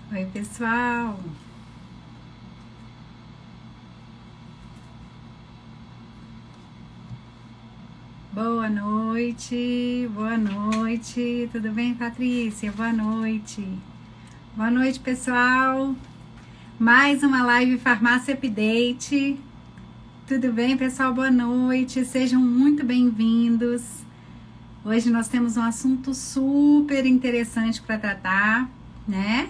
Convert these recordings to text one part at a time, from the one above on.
Oi, pessoal. Boa noite, boa noite. Tudo bem, Patrícia? Boa noite. Boa noite, pessoal. Mais uma live Farmácia Update. Tudo bem, pessoal? Boa noite. Sejam muito bem-vindos. Hoje nós temos um assunto super interessante para tratar, né?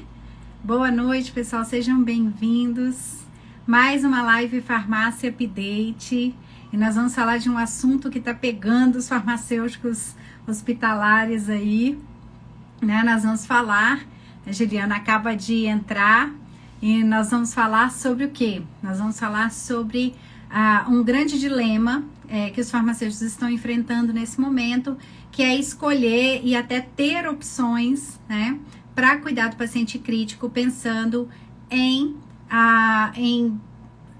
Boa noite, pessoal. Sejam bem-vindos. Mais uma live Farmácia Update. E nós vamos falar de um assunto que está pegando os farmacêuticos hospitalares aí, né? Nós vamos falar, a Juliana acaba de entrar, e nós vamos falar sobre o quê? Nós vamos falar sobre um grande dilema que os farmacêuticos estão enfrentando nesse momento, que é escolher e até ter opções, né, para cuidar do paciente crítico, pensando em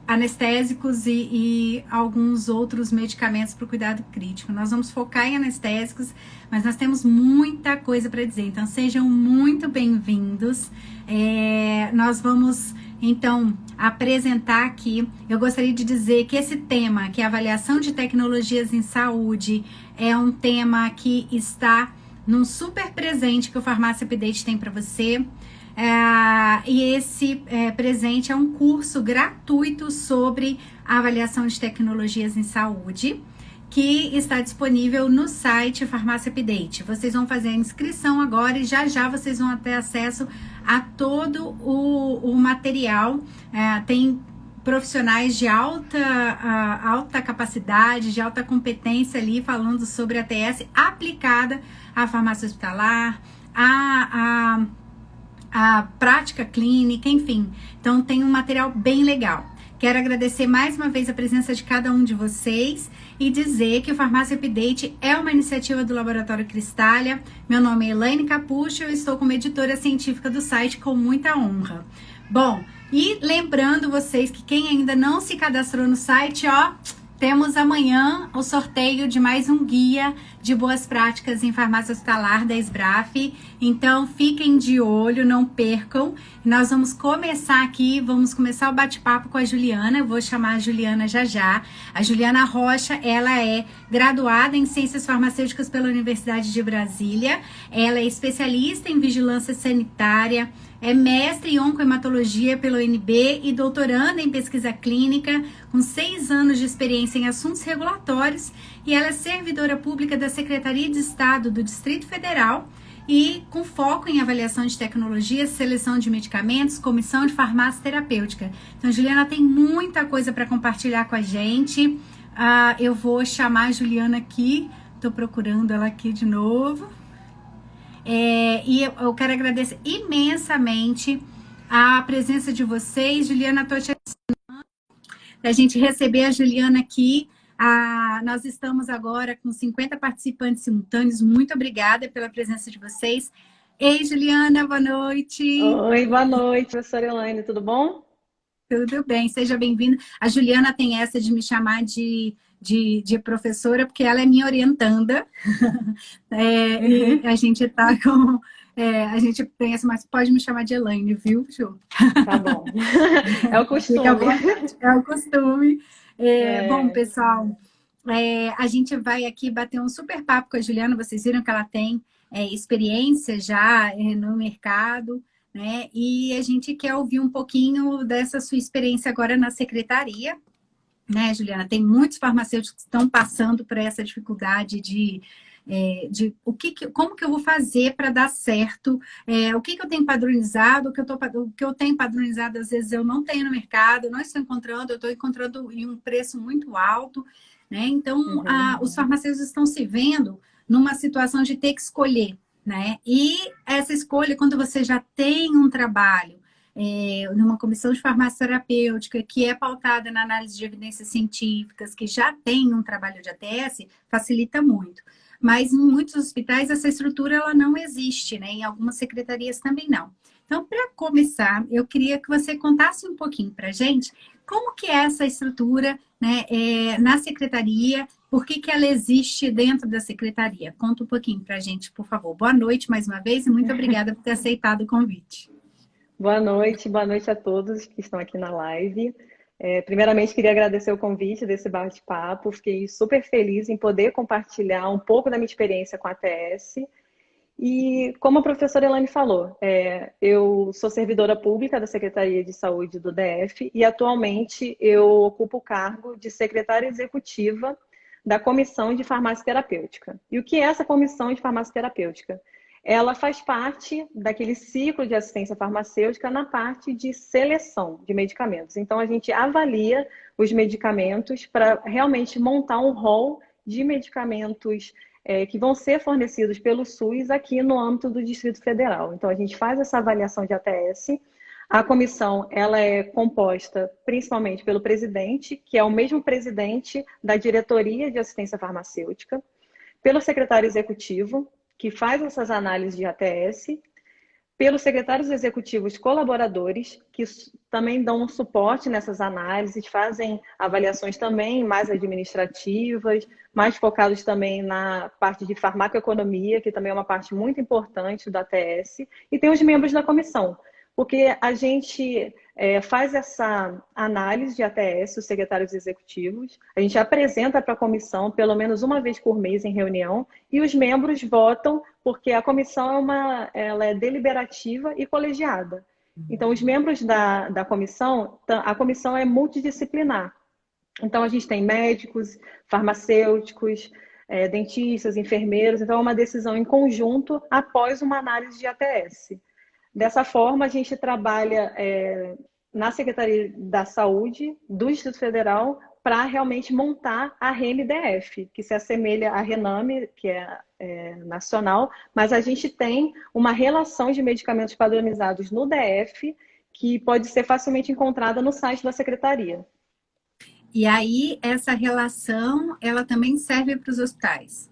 anestésicos e alguns outros medicamentos para o cuidado crítico. Nós vamos focar em anestésicos, mas nós temos muita coisa para dizer, então sejam muito bem-vindos. Nós vamos, então, apresentar aqui. Eu gostaria de dizer que esse tema, que é a avaliação de tecnologias em saúde, é um tema que está num super presente que o Farmácia Update tem para você. E esse presente é um curso gratuito sobre a avaliação de tecnologias em saúde, que está disponível no site Farmácia Update. Vocês vão fazer a inscrição agora e já vocês vão ter acesso a todo o material. Tem profissionais de alta capacidade, de alta competência ali, falando sobre a TS aplicada à farmácia hospitalar, a prática clínica, enfim. Então tem um material bem legal. Quero agradecer mais uma vez a presença de cada um de vocês e dizer que o Farmácia Update é uma iniciativa do Laboratório Cristália. Meu nome é Elaine Capucci, eu estou como editora científica do site com muita honra. Bom, e lembrando vocês que quem ainda não se cadastrou no site, temos amanhã o sorteio de mais um guia de boas práticas em farmácia hospitalar da SBRAF. Então, fiquem de olho, não percam. Nós vamos começar aqui, vamos começar o bate-papo com a Juliana. Eu vou chamar a Juliana já. A Juliana Rocha, ela é graduada em Ciências Farmacêuticas pela Universidade de Brasília. Ela é especialista em vigilância sanitária, é mestre em oncohematologia pela UNB e doutoranda em pesquisa clínica, com 6 anos de experiência em assuntos regulatórios, e ela é servidora pública da Secretaria de Estado do Distrito Federal e com foco em avaliação de tecnologias, seleção de medicamentos, comissão de farmácia terapêutica. Então, Juliana tem muita coisa para compartilhar com a gente. Eu vou chamar a Juliana aqui, estou procurando ela aqui de novo. E eu quero agradecer imensamente a presença de vocês. Juliana, estou te assinando para a gente receber a Juliana aqui. Nós estamos agora com 50 participantes simultâneos. Muito obrigada pela presença de vocês. Ei, Juliana, boa noite. Oi, boa noite, professora Elaine, tudo bom? Tudo bem, seja bem-vinda. A Juliana tem essa de me chamar de professora, porque ela é minha orientanda. E a gente tá com... a gente pensa, mas pode me chamar de Elaine, viu, Ju? Tá bom. É o costume. É o costume. Bom, pessoal, a gente vai aqui bater um super papo com a Juliana. Vocês viram que ela tem experiência já no mercado, né? E a gente quer ouvir um pouquinho dessa sua experiência agora na secretaria, né, Juliana? Tem muitos farmacêuticos que estão passando por essa dificuldade de como que eu vou fazer para dar certo, o que eu tenho padronizado, o que eu tenho padronizado, às vezes eu não tenho no mercado, não estou encontrando, eu estou encontrando em um preço muito alto, né? Então, os farmacêuticos estão se vendo numa situação de ter que escolher, né? E essa escolha, quando você já tem um trabalho, numa comissão de farmácia terapêutica, que é pautada na análise de evidências científicas, que já tem um trabalho de ATS, facilita muito. Mas em muitos hospitais essa estrutura ela não existe, né? Em algumas secretarias também não. Então, para começar, eu queria que você contasse um pouquinho para a gente como que é essa estrutura, né, na secretaria, por que ela existe dentro da secretaria. Conta um pouquinho para a gente, por favor. Boa noite mais uma vez e muito obrigada por ter aceitado o convite. Boa noite a todos que estão aqui na live. Primeiramente, queria agradecer o convite desse bate-papo. Fiquei super feliz em poder compartilhar um pouco da minha experiência com a ATS. E como a professora Elaine falou, eu sou servidora pública da Secretaria de Saúde do DF e atualmente eu ocupo o cargo de secretária executiva da Comissão de Farmácia Terapêutica. E o que é essa Comissão de Farmácia Terapêutica? Ela faz parte daquele ciclo de assistência farmacêutica na parte de seleção de medicamentos. Então, a gente avalia os medicamentos para realmente montar um rol de medicamentos que vão ser fornecidos pelo SUS aqui no âmbito do Distrito Federal. Então, a gente faz essa avaliação de ATS. A comissão ela é composta principalmente pelo presidente, que é o mesmo presidente da Diretoria de Assistência Farmacêutica, pelo secretário executivo, que faz essas análises de ATS, pelos secretários executivos colaboradores, que também dão um suporte nessas análises, fazem avaliações também mais administrativas, mais focados também na parte de farmacoeconomia, que também é uma parte muito importante da ATS, e tem os membros da comissão, porque a gente faz essa análise de ATS, os secretários executivos, a gente apresenta para a comissão pelo menos uma vez por mês em reunião, e os membros votam, porque a comissão ela é deliberativa e colegiada. Então, os membros da comissão, a comissão é multidisciplinar. Então, a gente tem médicos, farmacêuticos, dentistas, enfermeiros, então é uma decisão em conjunto após uma análise de ATS. Dessa forma, a gente trabalha na Secretaria da Saúde do Distrito Federal para realmente montar a REMDF, que se assemelha à RENAME, que é nacional, mas a gente tem uma relação de medicamentos padronizados no DF que pode ser facilmente encontrada no site da Secretaria. E aí, essa relação, ela também serve para os hospitais?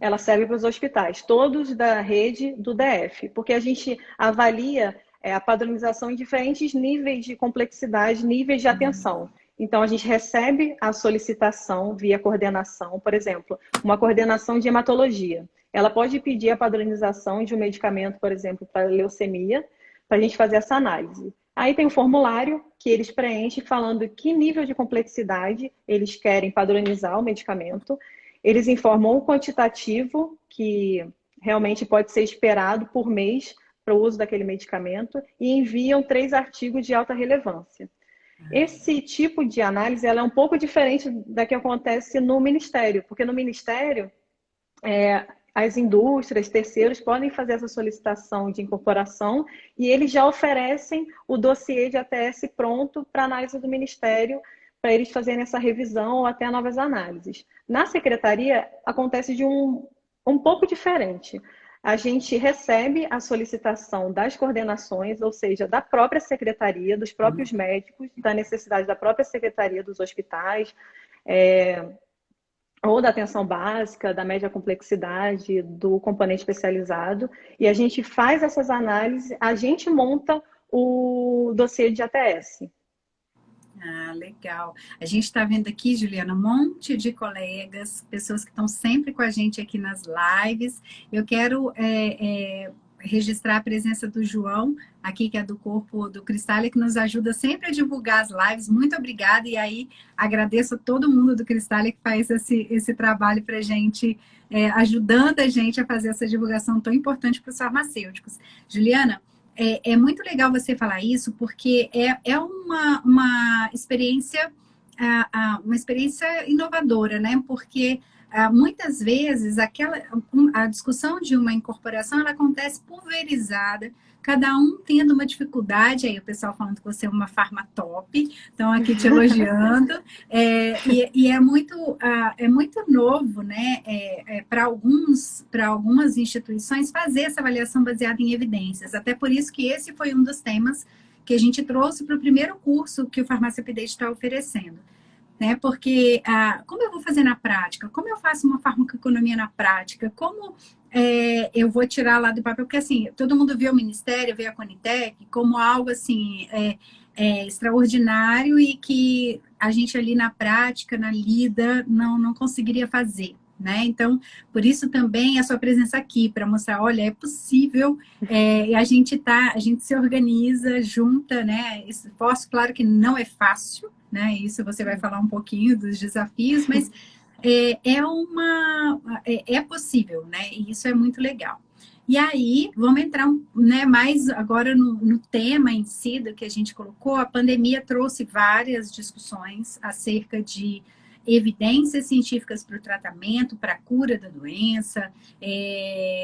Ela serve para os hospitais, todos da rede do DF, porque a gente avalia a padronização em diferentes níveis de complexidade, níveis de atenção. Então, a gente recebe a solicitação via coordenação, por exemplo, uma coordenação de hematologia. Ela pode pedir a padronização de um medicamento, por exemplo, para leucemia, para a gente fazer essa análise. Aí tem um formulário que eles preenchem falando que nível de complexidade eles querem padronizar o medicamento. Eles informam o quantitativo que realmente pode ser esperado por mês para o uso daquele medicamento e enviam 3 artigos de alta relevância. Esse tipo de análise ela é um pouco diferente da que acontece no Ministério, porque no Ministério as indústrias, terceiros podem fazer essa solicitação de incorporação e eles já oferecem o dossiê de ATS pronto para análise do Ministério, para eles fazerem essa revisão ou até novas análises. Na secretaria, acontece de um pouco diferente. A gente recebe a solicitação das coordenações, ou seja, da própria secretaria, dos próprios médicos, da necessidade da própria secretaria dos hospitais, ou da atenção básica, da média complexidade, do componente especializado, e a gente faz essas análises, a gente monta o dossiê de ATS. Ah, legal. A gente está vendo aqui, Juliana, um monte de colegas, pessoas que estão sempre com a gente aqui nas lives. Eu quero registrar a presença do João, aqui que é do Corpo do Cristália, que nos ajuda sempre a divulgar as lives. Muito obrigada. E aí, agradeço a todo mundo do Cristália que faz esse trabalho para a gente, ajudando a gente a fazer essa divulgação tão importante para os farmacêuticos. Juliana, é muito legal você falar isso, porque é uma experiência inovadora, né? Porque muitas vezes a discussão de uma incorporação ela acontece pulverizada, cada um tendo uma dificuldade, aí o pessoal falando que você é uma farma top, estão aqui te elogiando, e é muito novo, né, para algumas instituições fazer essa avaliação baseada em evidências, até por isso que esse foi um dos temas que a gente trouxe para o primeiro curso que o Farmácia Update está oferecendo. Né? Porque como eu vou fazer na prática? Como eu faço uma farmacoeconomia na prática? Como eu vou tirar lá do papel? Porque assim, todo mundo vê o Ministério, vê a Conitec como algo assim extraordinário e que a gente ali na prática, na lida, não conseguiria fazer. né? Então, por isso também a sua presença aqui, para mostrar, olha, é possível, e a gente se organiza, junta, né? Esforço, claro que não é fácil, né? Isso você vai falar um pouquinho dos desafios, mas é possível, né? E isso é muito legal. E aí, vamos entrar, né, mais agora no tema em si do que a gente colocou. A pandemia trouxe várias discussões acerca de evidências científicas para o tratamento, para a cura da doença,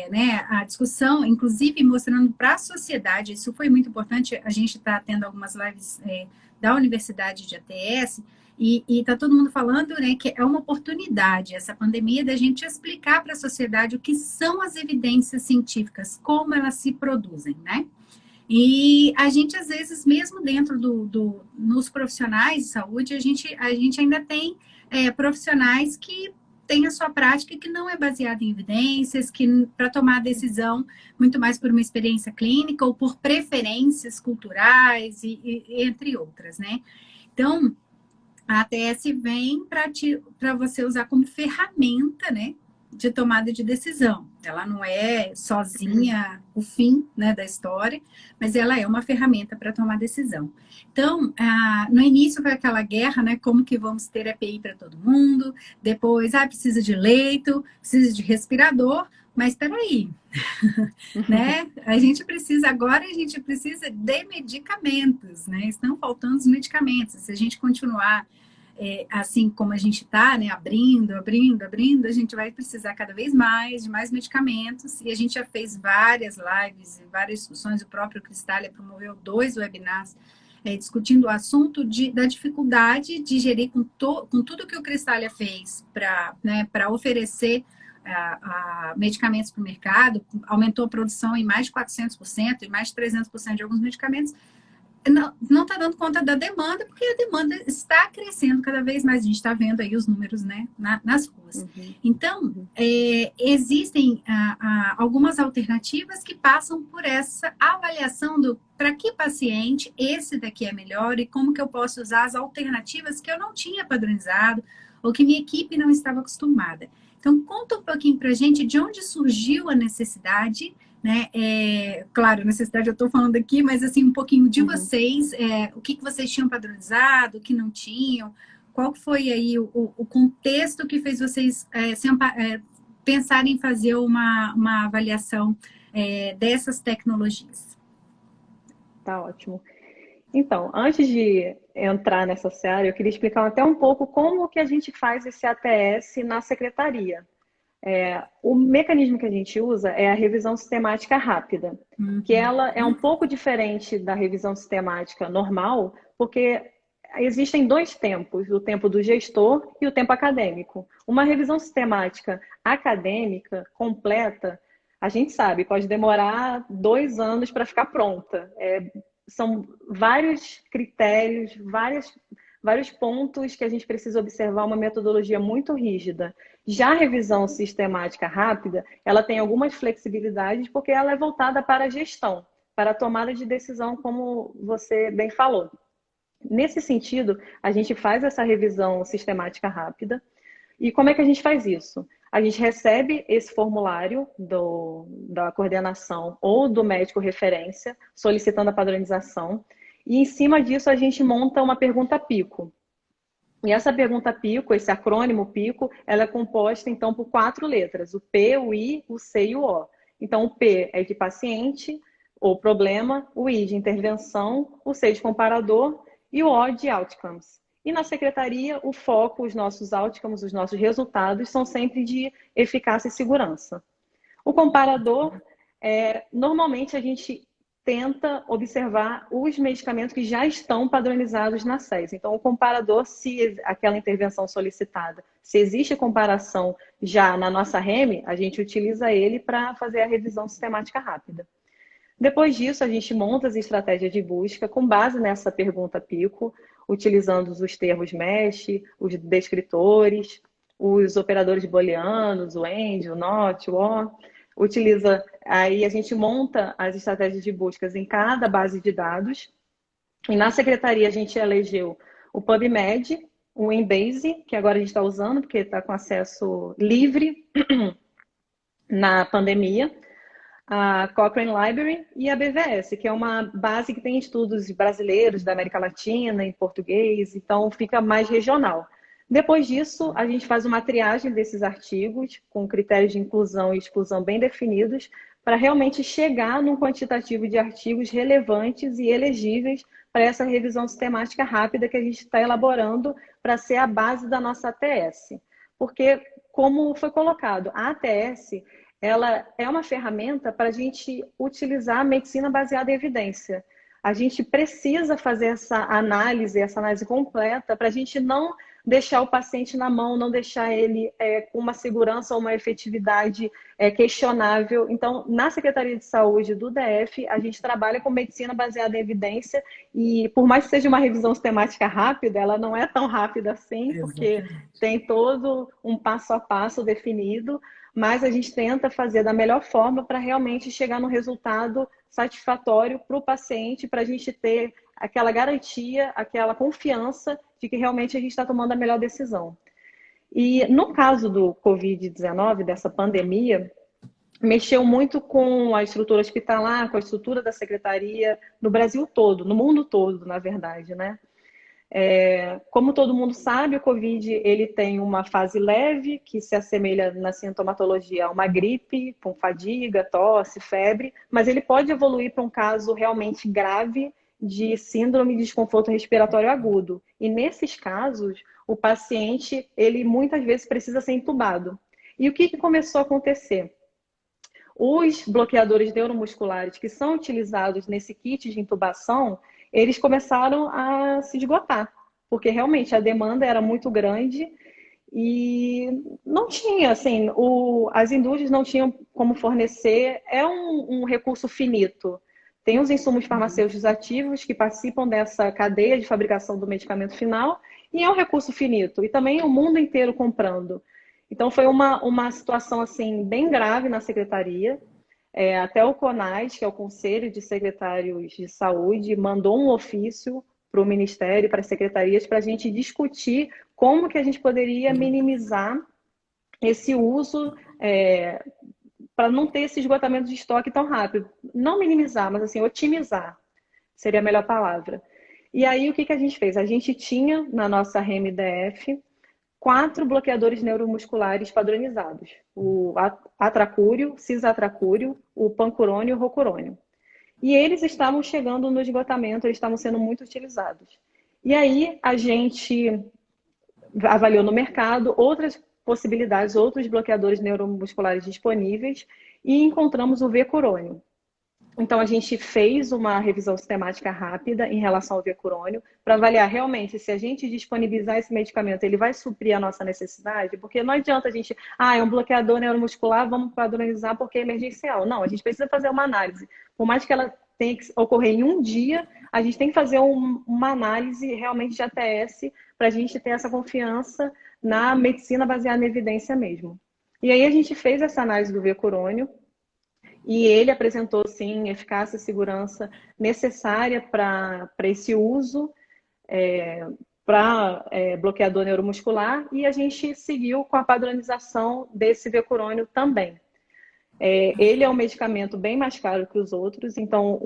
né, a discussão, inclusive mostrando para a sociedade, isso foi muito importante, a gente está tendo algumas lives da Universidade de ATS, e está todo mundo falando, né, que é uma oportunidade, essa pandemia, da gente explicar para a sociedade o que são as evidências científicas, como elas se produzem, né? E a gente, às vezes, mesmo dentro nos profissionais de saúde, a gente ainda tem profissionais que têm a sua prática que não é baseada em evidências, que para tomar decisão muito mais por uma experiência clínica ou por preferências culturais, entre outras, né? Então, a ATS vem para você usar como ferramenta, né, de tomada de decisão. Ela não é sozinha o fim, né, da história, mas ela é uma ferramenta para tomar decisão. Então, no início foi aquela guerra, né, como que vamos ter EPI para todo mundo, depois, precisa de leito, precisa de respirador, mas espera aí, né? A gente precisa de medicamentos, né? Estão faltando os medicamentos. Se a gente continuar assim como a gente está, né, abrindo, a gente vai precisar cada vez mais de mais medicamentos. E a gente já fez várias lives e várias discussões. O próprio Cristália promoveu 2 webinars discutindo o assunto da dificuldade de gerir com tudo que o Cristália fez para oferecer medicamentos para o mercado, aumentou a produção em mais de 400% e mais de 300% de alguns medicamentos, não está dando conta da demanda, porque a demanda está crescendo cada vez mais. A gente está vendo aí os números, né, nas ruas. Então, existem algumas alternativas que passam por essa avaliação do para que paciente esse daqui é melhor e como que eu posso usar as alternativas que eu não tinha padronizado ou que minha equipe não estava acostumada. Então, conta um pouquinho para a gente de onde surgiu a necessidade, né? Claro, necessidade eu estou falando aqui, mas assim, um pouquinho de vocês, o que vocês tinham padronizado, o que não tinham, qual foi aí o contexto que fez vocês pensarem em fazer uma avaliação dessas tecnologias? Tá ótimo. Então, antes de entrar nessa área, eu queria explicar até um pouco como que a gente faz esse ATS na secretaria. O mecanismo que a gente usa é a revisão sistemática rápida, que ela é um pouco diferente da revisão sistemática normal, porque existem 2 tempos, o tempo do gestor e o tempo acadêmico. Uma revisão sistemática acadêmica completa, a gente sabe, pode demorar 2 anos para ficar pronta. São vários critérios, vários pontos que a gente precisa observar, uma metodologia muito rígida. Já a revisão sistemática rápida, ela tem algumas flexibilidades porque ela é voltada para a gestão, para a tomada de decisão, como você bem falou. Nesse sentido, a gente faz essa revisão sistemática rápida. E como é que a gente faz isso? A gente recebe esse formulário da coordenação ou do médico referência, solicitando a padronização, e em cima disso a gente monta uma pergunta PICO. E essa pergunta PICO, esse acrônimo PICO, ela é composta então por 4 letras, o P, o I, o C e o O. Então o P é de paciente ou problema, o I de intervenção, o C de comparador e o O de outcomes. E na secretaria, o foco, os nossos outcomes, os nossos resultados são sempre de eficácia e segurança. O comparador, normalmente a gente tenta observar os medicamentos que já estão padronizados na SES. Então, o comparador, se aquela intervenção solicitada, se existe comparação já na nossa REME, a gente utiliza ele para fazer a revisão sistemática rápida. Depois disso, a gente monta as estratégias de busca com base nessa pergunta PICO, utilizando os termos MESH, os descritores, os operadores booleanos, o AND, o NOT, o OR. Aí a gente monta as estratégias de buscas em cada base de dados. E na secretaria a gente elegeu o PubMed o Embase, que agora a gente está usando, porque está com acesso livre na pandemia, a Cochrane Library e a BVS, que é uma base que tem estudos brasileiros da América Latina, em português, então fica mais regional. Depois disso, a gente faz uma triagem desses artigos, com critérios de inclusão e exclusão bem definidos, para realmente chegar num quantitativo de artigos relevantes e elegíveis para essa revisão sistemática rápida que a gente está elaborando para ser a base da nossa ATS. Porque, como foi colocado, a ATS ela é uma ferramenta para a gente utilizar a medicina baseada em evidência. A gente precisa fazer essa análise completa, para a gente não deixar o paciente na mão, não deixar ele com uma segurança ou uma efetividade questionável. Então, na Secretaria de Saúde do DF, a gente trabalha com medicina baseada em evidência e, por mais que seja uma revisão sistemática rápida, ela não é tão rápida assim, porque tem todo um passo a passo definido, mas a gente tenta fazer da melhor forma para realmente chegar no resultado satisfatório para o paciente, para a gente ter aquela garantia, aquela confiança de que realmente a gente está tomando a melhor decisão. E no caso do Covid-19, dessa pandemia, mexeu muito com a estrutura hospitalar, com a estrutura da secretaria, no Brasil todo, no mundo todo, na verdade, né? Como todo mundo sabe, o Covid ele tem uma fase leve, que se assemelha na sintomatologia a uma gripe, com fadiga, tosse, febre, mas ele pode evoluir para um caso realmente grave de síndrome de desconforto respiratório agudo. E nesses casos, o paciente, ele muitas vezes precisa ser entubado. E o que começou a acontecer? Os bloqueadores neuromusculares que são utilizados nesse kit de intubação, eles começaram a se esgotar, porque realmente a demanda era muito grande e não tinha, assim, as indústrias não tinham como fornecer, é um recurso finito. Tem os insumos farmacêuticos ativos que participam dessa cadeia de fabricação do medicamento final e é um recurso finito, e também o mundo inteiro comprando. Então foi uma situação assim bem grave na secretaria. Até o CONAS, que é o Conselho de Secretários de Saúde, mandou um ofício para o Ministério, para as secretarias, para a gente discutir como que a gente poderia minimizar esse uso, para não ter esse esgotamento de estoque tão rápido. Não minimizar, mas assim, otimizar seria a melhor palavra. E aí, o que a gente fez? A gente tinha na nossa REMDF 4 bloqueadores neuromusculares padronizados: o atracúrio, cisatracúrio, o pancurônio e o rocurônio. E eles estavam chegando no esgotamento, eles estavam sendo muito utilizados. E aí a gente avaliou no mercado outras possibilidades, outros bloqueadores neuromusculares disponíveis e encontramos o vecurônio. Então, a gente fez uma revisão sistemática rápida em relação ao vecurônio para avaliar realmente se a gente disponibilizar esse medicamento, ele vai suprir a nossa necessidade, porque não adianta a gente, é um bloqueador neuromuscular, vamos padronizar porque é emergencial. Não, a gente precisa fazer uma análise. Por mais que ela tenha que ocorrer em um dia, a gente tem que fazer uma análise realmente de ATS para a gente ter essa confiança na medicina baseada em evidência mesmo. E aí a gente fez essa análise do vecurônio, e ele apresentou, sim, eficácia e segurança necessária para esse uso, para bloqueador neuromuscular, e a gente seguiu com a padronização desse vecurônio também. Ele é um medicamento bem mais caro que os outros, então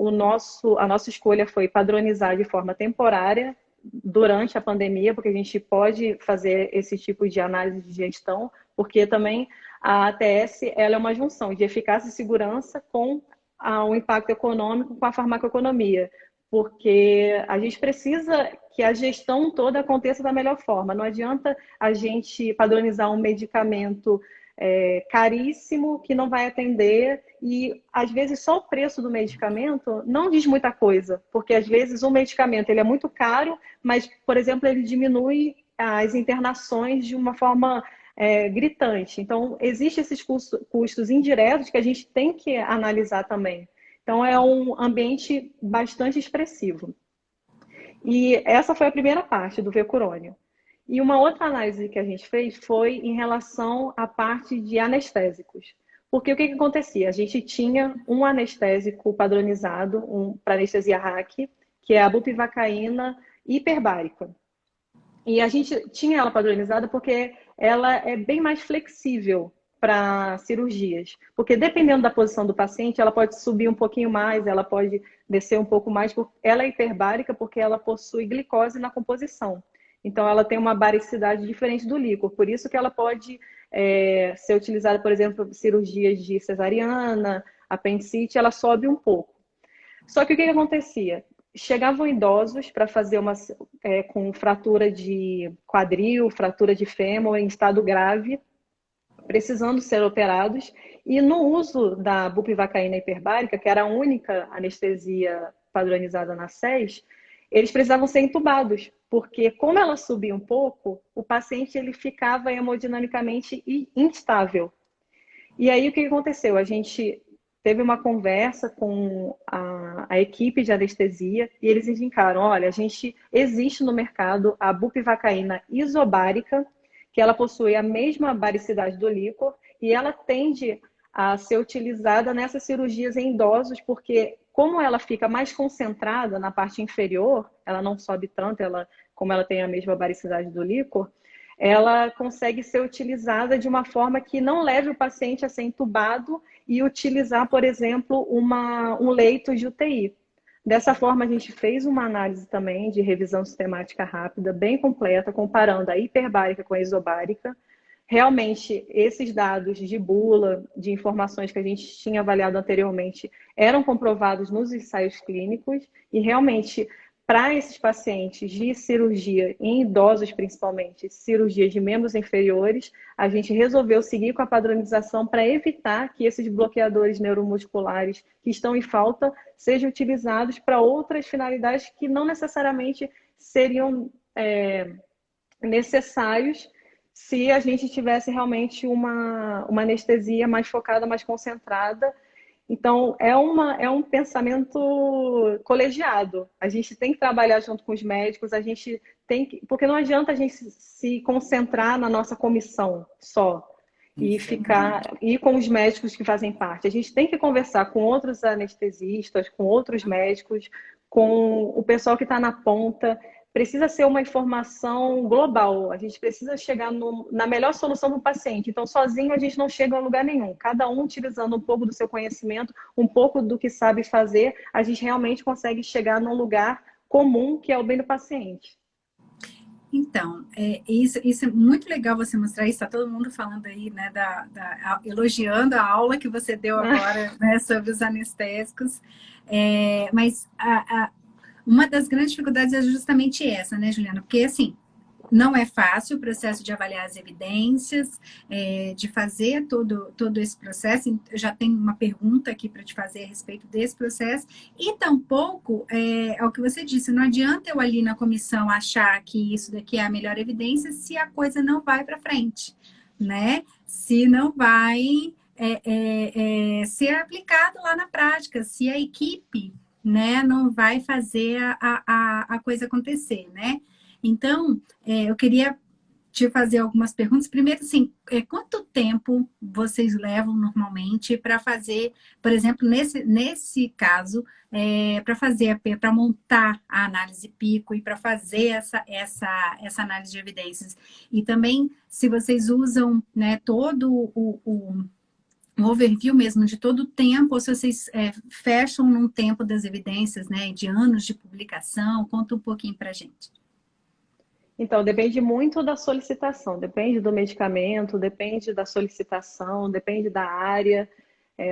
a nossa escolha foi padronizar de forma temporária durante a pandemia, porque a gente pode fazer esse tipo de análise de gestão, porque também a ATS ela é uma junção de eficácia e segurança com o impacto econômico, com a farmacoeconomia, porque a gente precisa que a gestão toda aconteça da melhor forma. Não adianta a gente padronizar um medicamento caríssimo que não vai atender, e às vezes só o preço do medicamento não diz muita coisa, porque às vezes o medicamento ele é muito caro, mas, por exemplo, ele diminui as internações de uma forma gritante. Então, existem esses custos indiretos que a gente tem que analisar também. Então, é um ambiente bastante expressivo. E essa foi a primeira parte do vecurônio. E uma outra análise que a gente fez foi em relação à parte de anestésicos. Porque o que acontecia? A gente tinha um anestésico padronizado para anestesia RAC, que é a bupivacaína hiperbárica. E a gente tinha ela padronizada porque ela é bem mais flexível para cirurgias. Porque dependendo da posição do paciente, ela pode subir um pouquinho mais, ela pode descer um pouco mais. Ela é hiperbárica porque ela possui glicose na composição. Então, ela tem uma baricidade diferente do líquor. Por isso que ela pode ser utilizada, por exemplo, em cirurgias de cesariana, apendicite, ela sobe um pouco. Só que o que acontecia? Chegavam idosos para fazer com fratura de quadril, fratura de fêmur em estado grave, precisando ser operados, e no uso da bupivacaína hiperbárica, que era a única anestesia padronizada na SES, eles precisavam ser entubados, porque como ela subia um pouco, o paciente ele ficava hemodinamicamente instável. E aí o que aconteceu? A gente teve uma conversa com a equipe de anestesia e eles indicaram, olha, existe no mercado a bupivacaína isobárica, que ela possui a mesma baricidade do líquor e ela tende a ser utilizada nessas cirurgias em idosos, porque como ela fica mais concentrada na parte inferior, ela não sobe tanto, como ela tem a mesma baricidade do líquor, ela consegue ser utilizada de uma forma que não leve o paciente a ser entubado e utilizar, por exemplo, um leito de UTI. Dessa forma, a gente fez uma análise também de revisão sistemática rápida, bem completa, comparando a hiperbárica com a isobárica. Realmente, esses dados de bula, de informações que a gente tinha avaliado anteriormente, eram comprovados nos ensaios clínicos e realmente, para esses pacientes de cirurgia, em idosos principalmente, cirurgia de membros inferiores, a gente resolveu seguir com a padronização para evitar que esses bloqueadores neuromusculares que estão em falta sejam utilizados para outras finalidades que não necessariamente seriam necessários se a gente tivesse realmente uma anestesia mais focada, mais concentrada. Então, é um pensamento colegiado. A gente tem que trabalhar junto com os médicos, porque não adianta a gente se concentrar na nossa comissão só e ir com os médicos que fazem parte. A gente tem que conversar com outros anestesistas, com outros médicos, com o pessoal que está na ponta. Precisa ser uma informação global. A gente precisa chegar na melhor solução para o paciente. Então, sozinho a gente não chega a lugar nenhum. Cada um utilizando um pouco do seu conhecimento, um pouco do que sabe fazer, a gente realmente consegue chegar num lugar comum que é o bem do paciente. Então, isso é muito legal você mostrar isso. Está todo mundo falando aí, né, elogiando a aula que você deu agora, né, sobre os anestésicos. Mas uma das grandes dificuldades é justamente essa, né, Juliana? Porque, assim, não é fácil o processo de avaliar as evidências, de fazer todo esse processo. Eu já tenho uma pergunta aqui para te fazer a respeito desse processo. E tampouco, é o que você disse, não adianta eu ali na comissão achar que isso daqui é a melhor evidência se a coisa não vai para frente, né? Se não vai ser aplicado lá na prática, se a equipe, né, não vai fazer a coisa acontecer, né? Então, eu queria te fazer algumas perguntas. Primeiro, assim, quanto tempo vocês levam normalmente para fazer, por exemplo, nesse caso, para montar a análise pico e para fazer essa análise de evidências? E também, se vocês usam, né, todo um overview mesmo de todo o tempo, ou se vocês fecham num tempo das evidências, né, de anos de publicação, conta um pouquinho para a gente. Então, depende muito da solicitação, depende do medicamento, depende da solicitação, depende da área,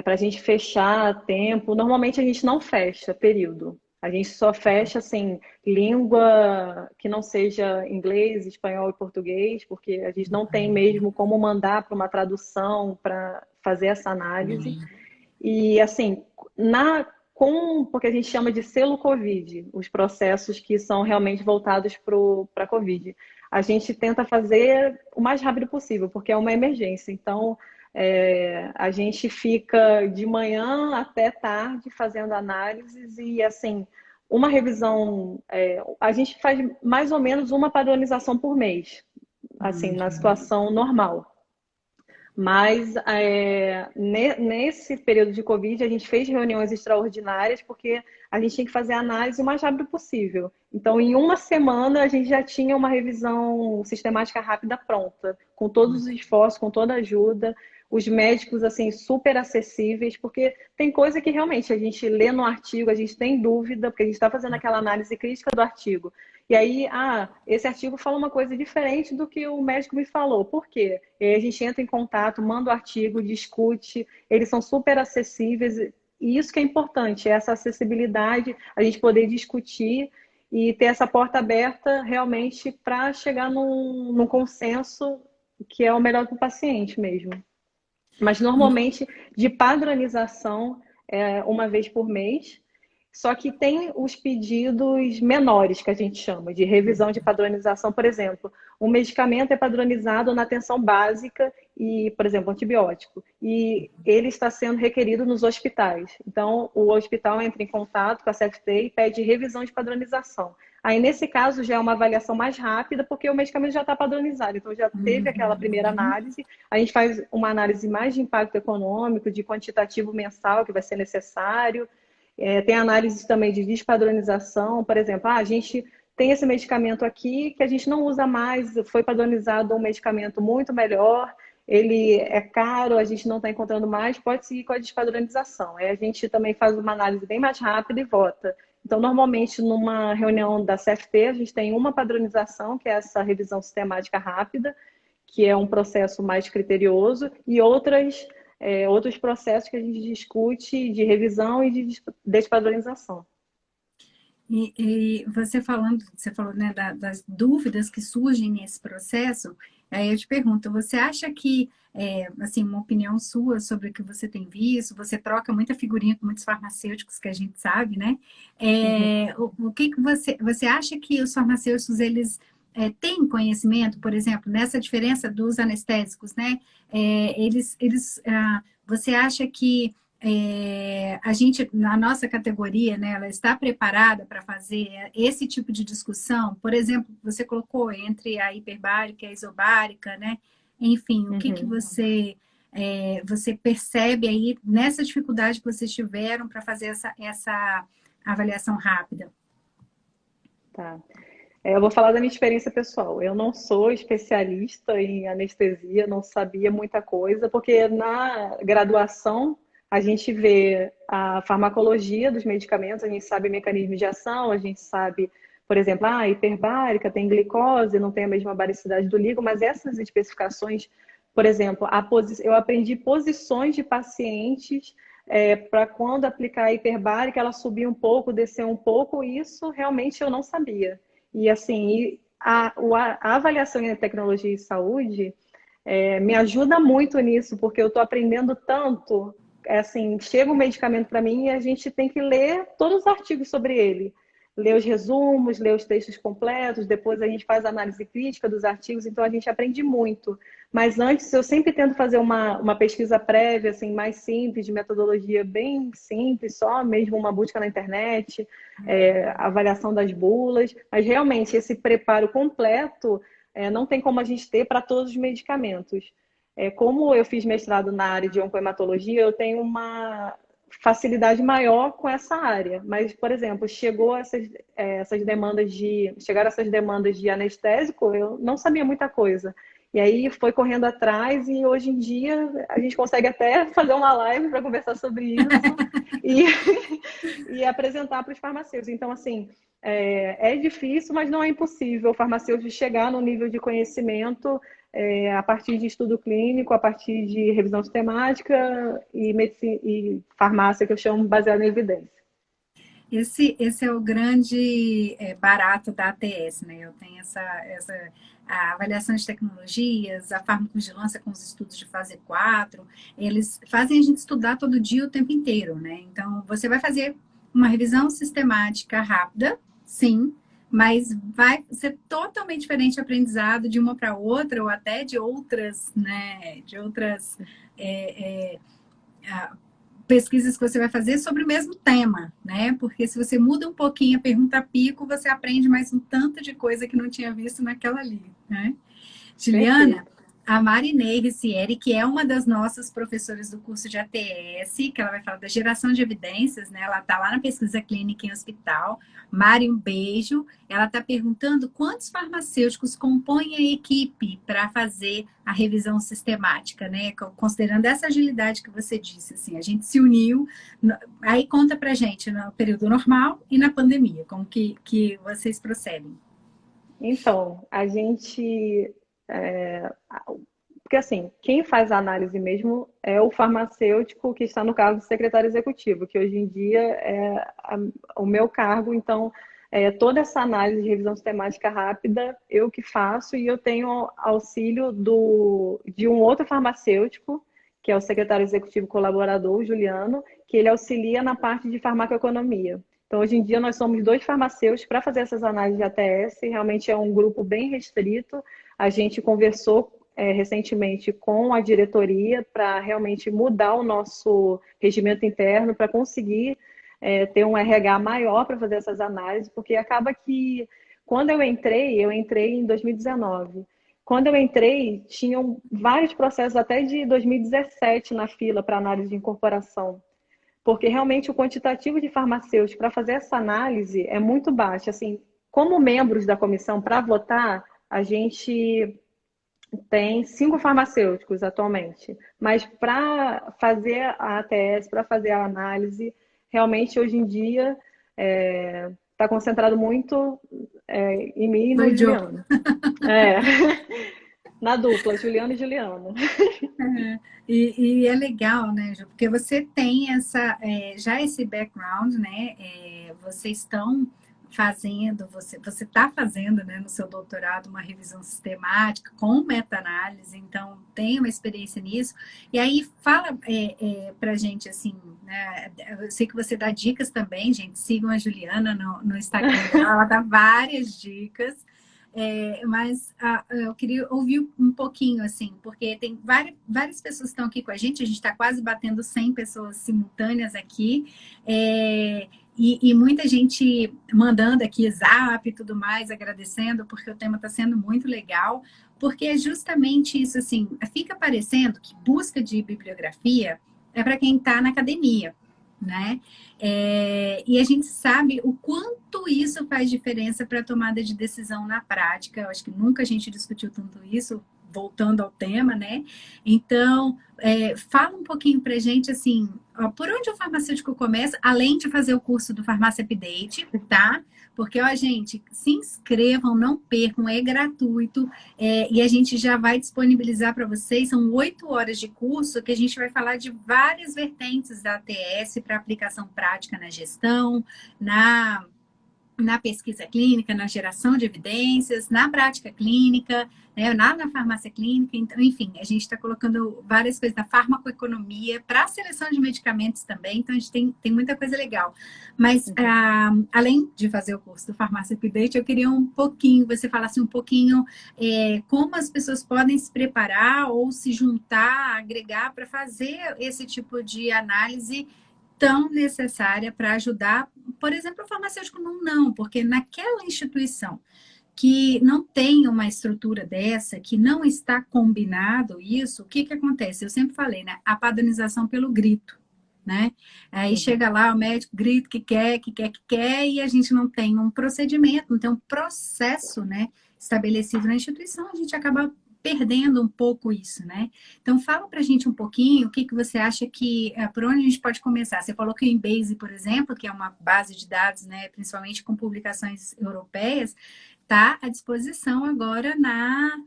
para a gente fechar tempo. Normalmente a gente não fecha período, a gente só fecha, assim, língua que não seja inglês, espanhol e português, porque a gente não tem mesmo como mandar para uma tradução para fazer essa análise. E, assim, porque a gente chama de selo Covid, os processos que são realmente voltados para a Covid. A gente tenta fazer o mais rápido possível, porque é uma emergência. Então, a gente fica de manhã até tarde fazendo análises e, assim, uma revisão... a gente faz mais ou menos uma padronização por mês, assim, na situação normal. Mas nesse período de Covid, a gente fez reuniões extraordinárias porque a gente tinha que fazer a análise o mais rápido possível. Então, em uma semana, a gente já tinha uma revisão sistemática rápida pronta, com todos os esforços, com toda a ajuda, os médicos, assim, super acessíveis, porque tem coisa que realmente a gente lê no artigo, a gente tem dúvida, porque a gente está fazendo aquela análise crítica do artigo. E aí, esse artigo fala uma coisa diferente do que o médico me falou. Por quê? E aí a gente entra em contato, manda o artigo, discute, eles são super acessíveis, e isso que é importante, essa acessibilidade, a gente poder discutir e ter essa porta aberta realmente para chegar num consenso que é o melhor para o paciente mesmo. Mas normalmente de padronização é uma vez por mês. Só que tem os pedidos menores, que a gente chama, de revisão de padronização. Por exemplo, um medicamento é padronizado na atenção básica, e, por exemplo, antibiótico, e ele está sendo requerido nos hospitais. Então, o hospital entra em contato com a CFT e pede revisão de padronização. Aí, nesse caso, já é uma avaliação mais rápida, porque o medicamento já está padronizado. Então, já teve aquela primeira análise. A gente faz uma análise mais de impacto econômico, de quantitativo mensal que vai ser necessário. Tem análises também de despadronização, por exemplo, a gente tem esse medicamento aqui que a gente não usa mais, foi padronizado um medicamento muito melhor, ele é caro, a gente não está encontrando mais, pode seguir com a despadronização. Aí a gente também faz uma análise bem mais rápida e vota. Então, normalmente, numa reunião da CFT, a gente tem uma padronização, que é essa revisão sistemática rápida, que é um processo mais criterioso, e outros processos que a gente discute de revisão e de despadronização. E você falou, né, das dúvidas que surgem nesse processo, aí eu te pergunto, você acha que, assim, uma opinião sua sobre o que você tem visto, você troca muita figurinha com muitos farmacêuticos que a gente sabe, né? O que você acha que os farmacêuticos, eles têm conhecimento, por exemplo, nessa diferença dos anestésicos, né? Você acha que a gente, na nossa categoria, né, ela está preparada para fazer esse tipo de discussão? Por exemplo, você colocou entre a hiperbárica e a isobárica, né? Enfim, o que você percebe aí nessa dificuldade que vocês tiveram para fazer essa avaliação rápida? Tá. Eu vou falar da minha experiência pessoal. Eu não sou especialista em anestesia, não sabia muita coisa, porque na graduação a gente vê a farmacologia dos medicamentos, a gente sabe mecanismo de ação, a gente sabe, por exemplo, a hiperbárica tem glicose, não tem a mesma baricidade do líquido, mas essas especificações, por exemplo, eu aprendi posições de pacientes para quando aplicar a hiperbárica, ela subir um pouco, descer um pouco, isso realmente eu não sabia. E assim, a avaliação em tecnologia e saúde me ajuda muito nisso, porque eu estou aprendendo tanto. Assim, chega um medicamento para mim e a gente tem que ler todos os artigos sobre ele. Ler os resumos, ler os textos completos, depois a gente faz a análise crítica dos artigos, então a gente aprende muito. Mas antes eu sempre tento fazer uma pesquisa prévia, assim, mais simples, de metodologia bem simples, só mesmo uma busca na internet, avaliação das bulas. Mas realmente esse preparo completo não tem como a gente ter para todos os medicamentos. Como eu fiz mestrado na área de oncohematologia, eu tenho uma facilidade maior com essa área. Mas, por exemplo, chegaram essas demandas de anestésico, eu não sabia muita coisa. E aí foi correndo atrás e hoje em dia a gente consegue até fazer uma live para conversar sobre isso e apresentar para os farmacêuticos. Então, assim, é difícil, mas não é impossível o farmacêutico chegar no nível de conhecimento a partir de estudo clínico, a partir de revisão sistemática e medicina e farmácia, que eu chamo baseado em evidência. Esse é o grande barato da ATS, né? Eu tenho a avaliação de tecnologias, a farmacovigilância com os estudos de fase 4, eles fazem a gente estudar todo dia, o tempo inteiro, né? Então, você vai fazer uma revisão sistemática rápida, sim, mas vai ser totalmente diferente o aprendizado de uma para outra, ou até de outras, né? De outras pesquisas que você vai fazer sobre o mesmo tema, né? Porque se você muda um pouquinho a pergunta pico, você aprende mais um tanto de coisa que não tinha visto naquela ali, né? Juliana, a Marinei Ricieri, que é uma das nossas professoras do curso de ATS, que ela vai falar da geração de evidências, né? Ela está lá na pesquisa clínica em hospital. Mari, um beijo. Ela está perguntando quantos farmacêuticos compõem a equipe para fazer a revisão sistemática, né? Considerando essa agilidade que você disse, assim, a gente se uniu. Aí conta para gente no período normal e na pandemia, como que vocês procedem. Então, a gente. é, Porque, assim, quem faz a análise mesmo é o farmacêutico que está no cargo de secretário executivo, que hoje em dia é o meu cargo. Então, toda essa análise de revisão sistemática rápida, eu que faço, e eu tenho auxílio de um outro farmacêutico, que é o secretário executivo colaborador, o Juliano, que ele auxilia na parte de farmacoeconomia. Então, hoje em dia, nós somos dois farmacêuticos para fazer essas análises de ATS, realmente é um grupo bem restrito. A gente conversou recentemente com a diretoria para realmente mudar o nosso regimento interno, para conseguir ter um RH maior para fazer essas análises, porque acaba que quando eu entrei em 2019. Quando eu entrei, tinham vários processos até de 2017 na fila para análise de incorporação, porque realmente o quantitativo de farmacêuticos para fazer essa análise é muito baixo. Assim, como membros da comissão para votar, a gente tem 5 farmacêuticos atualmente, mas para fazer a ATS, para fazer a análise, realmente hoje em dia está concentrado muito em mim e No no Joe. Juliano. É, na dupla, Juliano e Juliano. E é legal, né, Ju? Porque você tem já esse background, né? Vocês estão fazendo, você está fazendo, né, no seu doutorado, uma revisão sistemática com meta-análise, então tem uma experiência nisso. E aí fala para gente assim, né? Eu sei que você dá dicas também, gente. Sigam a Juliana no Instagram dela, ela dá várias dicas. Mas eu queria ouvir um pouquinho, assim, porque tem várias pessoas que estão aqui com a gente está quase batendo 100 pessoas simultâneas aqui, e muita gente mandando aqui zap e tudo mais, agradecendo, porque o tema está sendo muito legal, porque é justamente isso, assim, fica parecendo que busca de bibliografia é para quem está na academia, né? E a gente sabe o quanto isso faz diferença para a tomada de decisão na prática. Eu acho que nunca a gente discutiu tanto isso, voltando ao tema, né? Então, fala um pouquinho para a gente, assim, ó, por onde o farmacêutico começa, além de fazer o curso do Farmácia Update, tá? Porque, ó, gente, se inscrevam, não percam, é gratuito, e a gente já vai disponibilizar para vocês, são 8 horas de curso que a gente vai falar de várias vertentes da ATS para aplicação prática na gestão, na pesquisa clínica, na geração de evidências, na prática clínica, né, na farmácia clínica, então, enfim, a gente está colocando várias coisas da farmacoeconomia para a seleção de medicamentos também, então a gente tem muita coisa legal. Mas, além de fazer o curso do Farmácia Update, eu queria você falasse um pouquinho como as pessoas podem se preparar ou se juntar, agregar para fazer esse tipo de análise tão necessária para ajudar, por exemplo, o farmacêutico não, porque naquela instituição que não tem uma estrutura dessa, que não está combinado isso, o que acontece? Eu sempre falei, né? A padronização pelo grito, né? Aí chega lá, o médico grita que quer, e a gente não tem um procedimento, não tem um processo, né, estabelecido na instituição, a gente acaba perdendo um pouco isso, né? Então, fala para a gente um pouquinho o que você acha por onde a gente pode começar. Você falou que o Embase, por exemplo, que é uma base de dados, né, principalmente com publicações europeias, está à disposição agora na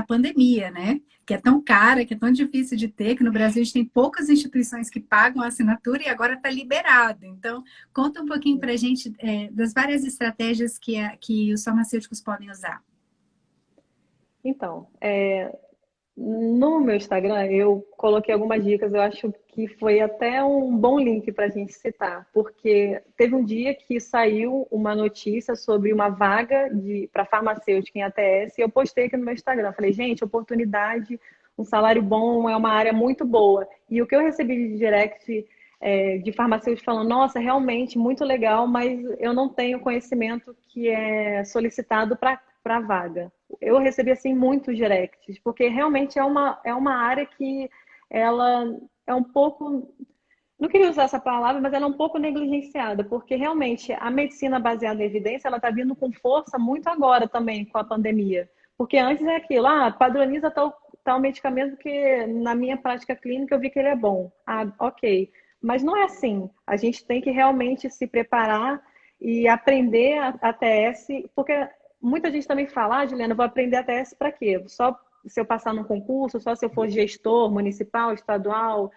pandemia, né? Que é tão cara, que é tão difícil de ter, que no Brasil a gente tem poucas instituições que pagam a assinatura e agora está liberado. Então, conta um pouquinho para a gente das várias estratégias que os farmacêuticos podem usar. Então, no meu Instagram eu coloquei algumas dicas, eu acho que foi até um bom link para a gente citar, porque teve um dia que saiu uma notícia sobre uma vaga para farmacêutica em ATS e eu postei aqui no meu Instagram. Falei, gente, oportunidade, um salário bom, é uma área muito boa. E o que eu recebi de direct de farmacêuticos falando, nossa, realmente muito legal, mas eu não tenho conhecimento que é solicitado para a vaga. eu recebi assim muitos directs, porque realmente é uma área que ela é um pouco, não queria usar essa palavra, mas ela é um pouco negligenciada, porque realmente a medicina baseada em evidência, ela está vindo com força muito agora também com a pandemia. Porque antes é aquilo, padroniza tal medicamento que na minha prática clínica eu vi que ele é bom. Ah, ok. Mas não é assim. A gente tem que realmente se preparar e aprender a TS, porque muita gente também fala, Juliana, eu vou aprender a TS para quê? Só se eu passar num concurso, só se eu for gestor municipal, estadual,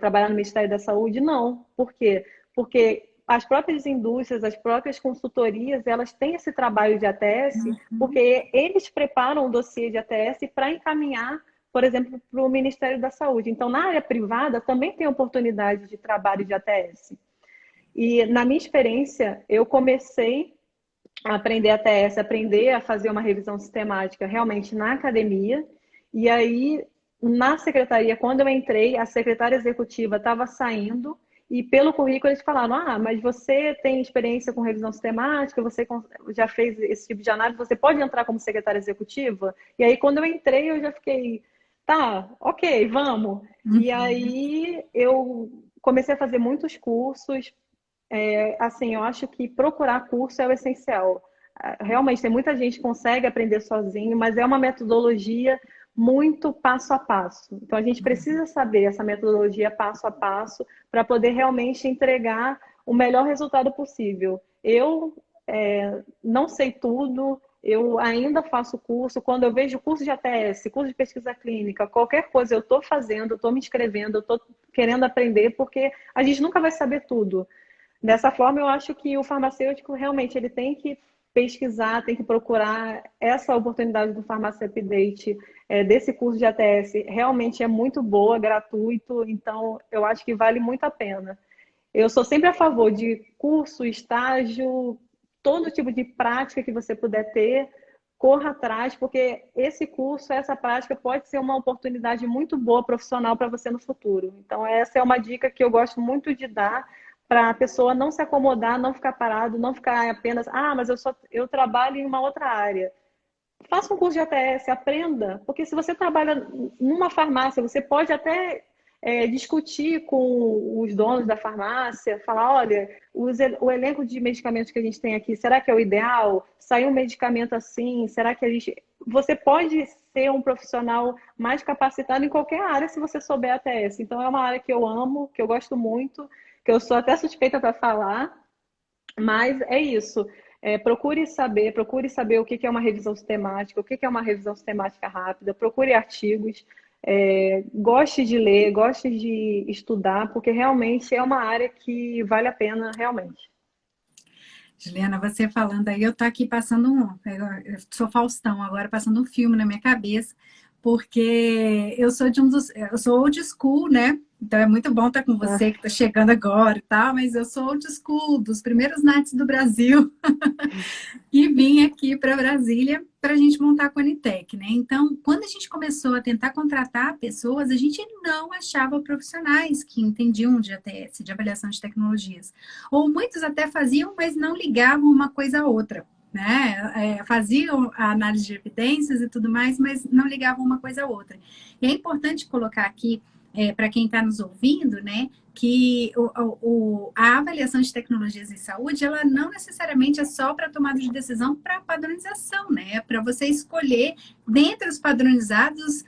trabalhar no Ministério da Saúde? Não. Por quê? Porque as próprias indústrias, as próprias consultorias, elas têm esse trabalho de ATS, porque eles preparam o dossiê de ATS para encaminhar, por exemplo, para o Ministério da Saúde. Então, na área privada, também tem oportunidade de trabalho de ATS. E, na minha experiência, eu comecei a aprender ATS, aprender a fazer uma revisão sistemática realmente na academia, e aí, na secretaria, quando eu entrei, a secretária executiva estava saindo, e pelo currículo eles falaram, mas você tem experiência com revisão sistemática, você já fez esse tipo de análise, você pode entrar como secretária executiva? E aí, quando eu entrei, eu já fiquei, tá, ok, vamos. E aí, eu comecei a fazer muitos cursos. Assim, eu acho que procurar curso é o essencial. Realmente, tem muita gente que consegue aprender sozinho, mas é uma metodologia muito passo a passo. Então, a gente precisa saber essa metodologia passo a passo para poder realmente entregar o melhor resultado possível. Eu não sei tudo, eu ainda faço curso. Quando eu vejo curso de ATS, curso de pesquisa clínica, qualquer coisa eu estou fazendo, estou me inscrevendo, estou querendo aprender, porque a gente nunca vai saber tudo. Dessa forma, eu acho que o farmacêutico realmente ele tem que pesquisar, tem que procurar essa oportunidade do Farmácia Update, desse curso de ATS. Realmente é muito boa, gratuito, então eu acho que vale muito a pena. Eu sou sempre a favor de curso, estágio, todo tipo de prática que você puder ter, corra atrás, porque esse curso, essa prática pode ser uma oportunidade muito boa profissional para você no futuro. Então, essa é uma dica que eu gosto muito de dar para a pessoa não se acomodar, não ficar parado, não ficar apenas, mas eu trabalho em uma outra área. Faça um curso de ATS, aprenda, porque se você trabalha numa farmácia, você pode até discutir com os donos da farmácia, falar, olha, o elenco de medicamentos que a gente tem aqui, será que é o ideal? Saiu um medicamento assim, será que a gente... Você pode ser um profissional mais capacitado em qualquer área se você souber ATS. Então, é uma área que eu amo, que eu gosto muito, que eu sou até suspeita para falar, mas é isso. Procure saber o que é uma revisão sistemática, o que é uma revisão sistemática rápida, procure artigos, goste de ler, goste de estudar, porque realmente é uma área que vale a pena, realmente. Juliana, você falando aí, eu tô aqui eu sou Faustão agora, passando um filme na minha cabeça, porque eu sou old school, né? Então é muito bom estar com você que está chegando agora e tal, mas eu sou old school, dos primeiros Nats do Brasil, e vim aqui para Brasília para a gente montar a Conitec, né? Então, quando a gente começou a tentar contratar pessoas, a gente não achava profissionais que entendiam de ATS, de avaliação de tecnologias. Ou muitos até faziam, mas não ligavam uma coisa a outra. Né? Faziam a análise de evidências e tudo mais, mas não ligavam uma coisa a outra. E é importante colocar aqui, para quem está nos ouvindo, né, que a avaliação de tecnologias em saúde, ela não necessariamente é só para tomada de decisão para padronização, né? É para você escolher, dentre os padronizados,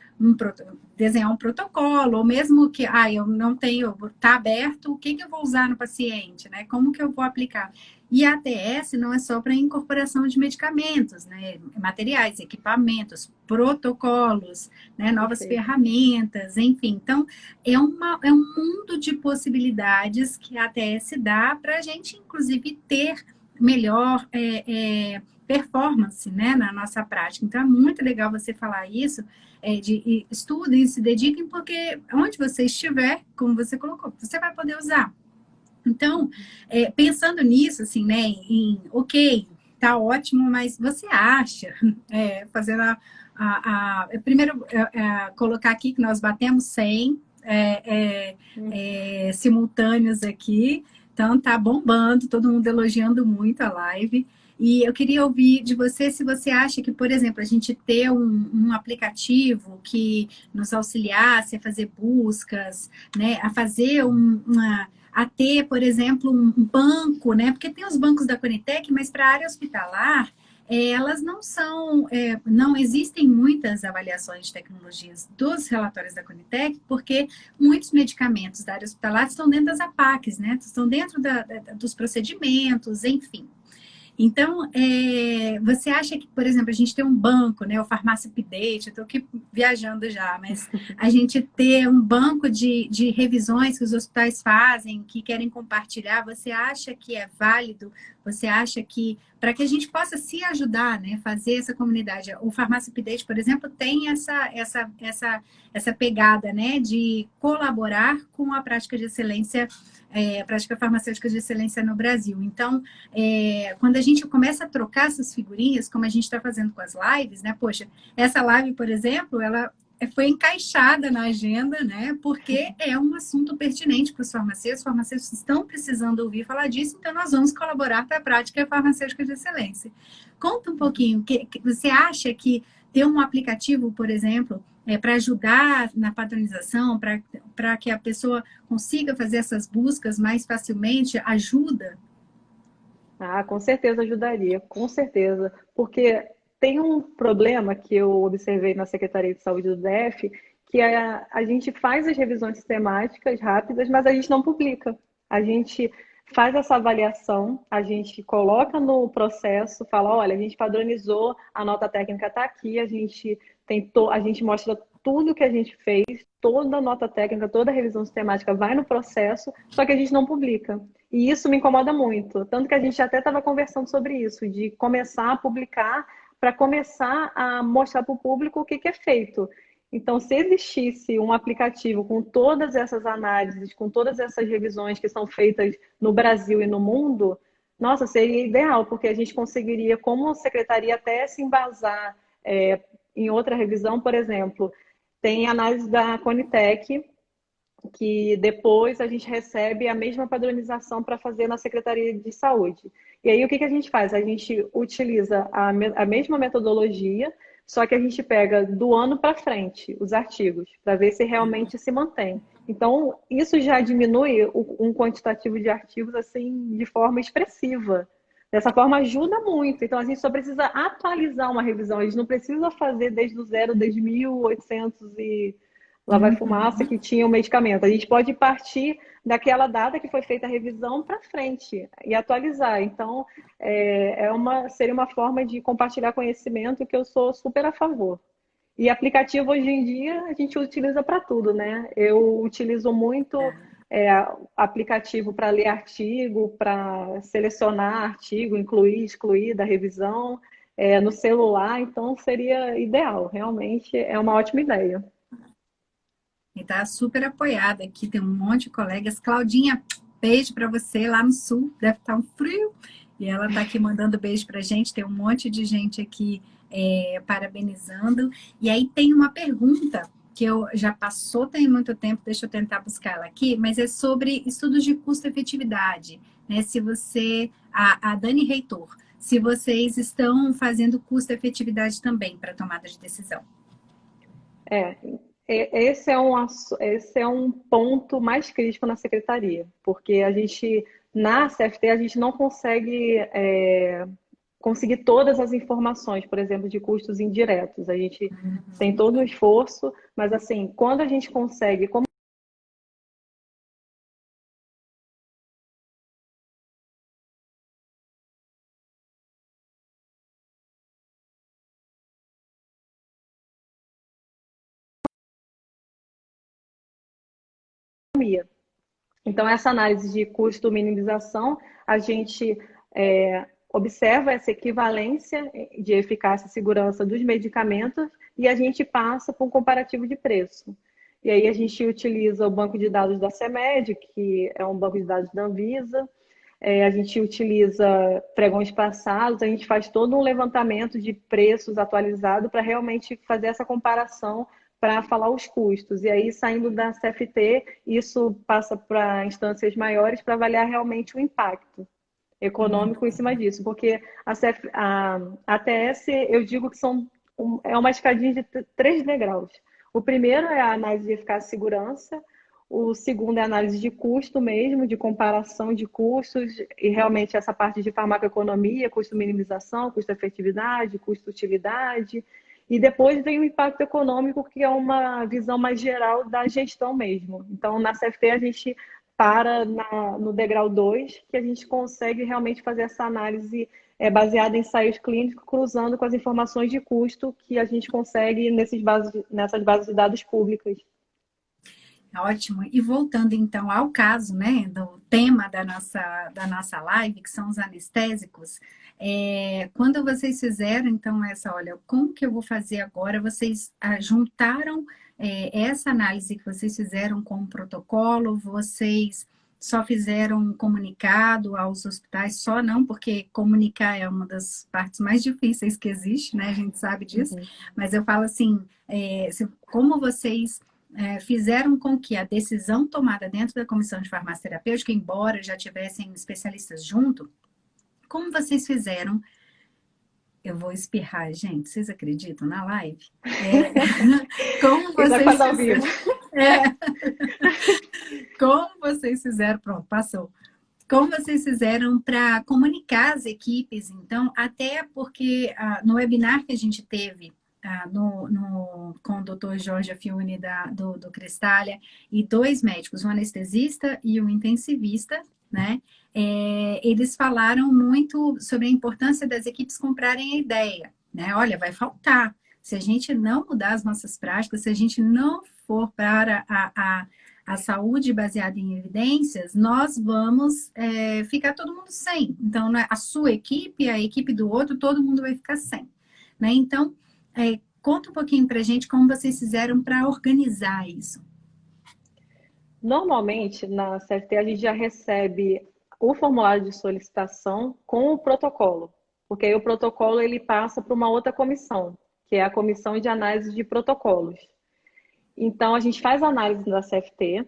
desenhar um protocolo, ou mesmo que, eu não tenho, está aberto, o que eu vou usar no paciente, né? Como que eu vou aplicar? E a ATS não é só para incorporação de medicamentos, né? Materiais, equipamentos, protocolos, né? Novas ferramentas, enfim. Então, é um mundo de possibilidades que a ATS dá para a gente, inclusive, ter melhor performance, né, na nossa prática. Então, é muito legal você falar isso, estudem, se dediquem, porque onde você estiver, como você colocou, você vai poder usar. Então, pensando nisso, assim, né, ok, tá ótimo, mas você acha, fazendo primeiro, colocar aqui que nós batemos 100 simultâneos aqui, então tá bombando, todo mundo elogiando muito a live. E eu queria ouvir de você se você acha que, por exemplo, a gente ter um aplicativo que nos auxiliasse a fazer buscas, né, a fazer a ter, por exemplo, um banco, né? Porque tem os bancos da Conitec, mas para a área hospitalar, elas não são, não existem muitas avaliações de tecnologias dos relatórios da Conitec, porque muitos medicamentos da área hospitalar estão dentro das APACs, né? Estão dentro dos procedimentos, enfim. Então, você acha que, por exemplo, a gente tem um banco, né, o Farmácia Update, eu estou aqui viajando já, mas a gente ter um banco de revisões que os hospitais fazem, que querem compartilhar, você acha que é válido? Você acha que, para que a gente possa se ajudar, né, fazer essa comunidade, o Farmácia Update, por exemplo, tem essa pegada, né, de colaborar com a prática de excelência, a prática farmacêutica de excelência no Brasil. Então, quando a gente começa a trocar essas figurinhas, como a gente está fazendo com as lives, né? Poxa, essa live, por exemplo, ela foi encaixada na agenda, né? Porque é um assunto pertinente para os farmacêuticos estão precisando ouvir falar disso, então nós vamos colaborar para a prática farmacêutica de excelência. Conta um pouquinho, que você acha que ter um aplicativo, por exemplo, para ajudar na padronização, para que a pessoa consiga fazer essas buscas mais facilmente, ajuda? Ah, com certeza ajudaria, com certeza. Porque tem um problema que eu observei na Secretaria de Saúde do DF, que a gente faz as revisões sistemáticas rápidas, mas a gente não publica. A gente faz essa avaliação, a gente coloca no processo, fala, olha, a gente padronizou, a nota técnica está aqui, a gente tentou, a gente mostra tudo que a gente fez, toda a nota técnica, toda a revisão sistemática vai no processo, só que a gente não publica. E isso me incomoda muito. Tanto que a gente até estava conversando sobre isso, de começar a publicar para começar a mostrar para o público o que é feito. Então, se existisse um aplicativo com todas essas análises, com todas essas revisões que são feitas no Brasil e no mundo, nossa, seria ideal, porque a gente conseguiria, como secretaria, até se embasar em outra revisão, por exemplo, tem análise da Conitec, que depois a gente recebe a mesma padronização para fazer na Secretaria de Saúde. E aí o que a gente faz? A gente utiliza a mesma metodologia, só que a gente pega do ano para frente os artigos, para ver se realmente se mantém. Então, isso já diminui um quantitativo de artigos assim de forma expressiva. Dessa forma, ajuda muito. Então, a gente só precisa atualizar uma revisão. A gente não precisa fazer desde o zero, desde 1800 e lá vai fumaça, que tinha o medicamento. A gente pode partir daquela data que foi feita a revisão para frente e atualizar. Então, seria uma forma de compartilhar conhecimento que eu sou super a favor. E aplicativo hoje em dia a gente utiliza para tudo, né? Eu utilizo muito aplicativo para ler artigo, para selecionar artigo, incluir, excluir da revisão, no celular, então seria ideal. Realmente é uma ótima ideia. E tá super apoiada aqui, tem um monte de colegas. Claudinha, beijo para você lá no sul, deve estar um frio. E ela tá aqui mandando beijo pra gente, tem um monte de gente aqui parabenizando. E aí tem uma pergunta que eu já passou tem muito tempo, deixa eu tentar buscar ela aqui, mas é sobre estudos de custo-efetividade, né? Se você, a Dani Reitor, se vocês estão fazendo custo-efetividade também para tomada de decisão. É, esse é um ponto mais crítico na secretaria, porque na CFT, a gente não consegue conseguir todas as informações, por exemplo, de custos indiretos. A gente tem todo o esforço, mas assim, quando a gente consegue, como então, essa análise de custo-minimização, a gente observa essa equivalência de eficácia e segurança dos medicamentos e a gente passa para um comparativo de preço. E aí a gente utiliza o banco de dados da CEMED, que é um banco de dados da Anvisa, a gente utiliza pregões passados, a gente faz todo um levantamento de preços atualizado para realmente fazer essa comparação para falar os custos. E aí, saindo da CFT, isso passa para instâncias maiores para avaliar realmente o impacto. econômico em cima disso, porque a ATS, eu digo que é uma escadinha de 3 degraus. O primeiro é a análise de eficácia e segurança, o segundo é a análise de custo mesmo, de comparação de custos, e realmente essa parte de farmacoeconomia, custo-minimização, custo-efetividade, custo-utilidade, e depois vem o impacto econômico, que é uma visão mais geral da gestão mesmo. Então, na CFT, a gente no degrau 2, que a gente consegue realmente fazer essa análise baseada em ensaios clínicos, cruzando com as informações de custo que a gente consegue nessas bases de dados públicas. Ótimo. E voltando então ao caso, né, do tema da nossa live, que são os anestésicos, quando vocês fizeram então olha, como que eu vou fazer agora? Vocês juntaram essa análise que vocês fizeram com o protocolo, vocês só fizeram um comunicado aos hospitais, só não, porque comunicar é uma das partes mais difíceis que existe, né? A gente sabe disso, mas eu falo assim, como vocês fizeram com que a decisão tomada dentro da comissão de farmácia terapêutica, embora já tivessem especialistas junto, como vocês fizeram? Eu vou espirrar, gente, vocês acreditam na live? Como vocês fizeram? Como vocês fizeram? Pronto, passou. Como vocês fizeram para comunicar as equipes, então, até porque no webinar que a gente teve com o Dr. Jorge Fiune do Cristália e 2 médicos, um anestesista e um intensivista, né? Eles falaram muito sobre a importância das equipes comprarem a ideia, né? Olha, vai faltar. Se a gente não mudar as nossas práticas, se a gente não for para a saúde baseada em evidências, nós vamos ficar todo mundo sem. Então, a sua equipe, a equipe do outro, todo mundo vai ficar sem, né? Então, conta um pouquinho para a gente como vocês fizeram para organizar isso. Normalmente, na CFT, a gente já recebe o formulário de solicitação com o protocolo, porque aí o protocolo ele passa para uma outra comissão, que é a comissão de análise de protocolos. Então, a gente faz a análise da CFT,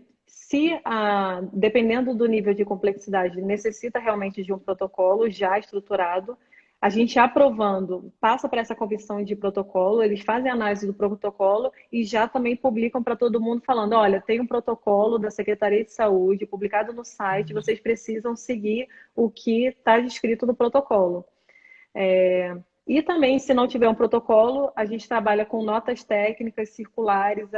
dependendo do nível de complexidade, necessita realmente de um protocolo já estruturado, a gente aprovando, passa para essa comissão de protocolo, eles fazem a análise do protocolo e já também publicam para todo mundo falando, olha, tem um protocolo da Secretaria de Saúde publicado no site, vocês precisam seguir o que está descrito no protocolo. E também, se não tiver um protocolo, a gente trabalha com notas técnicas circulares,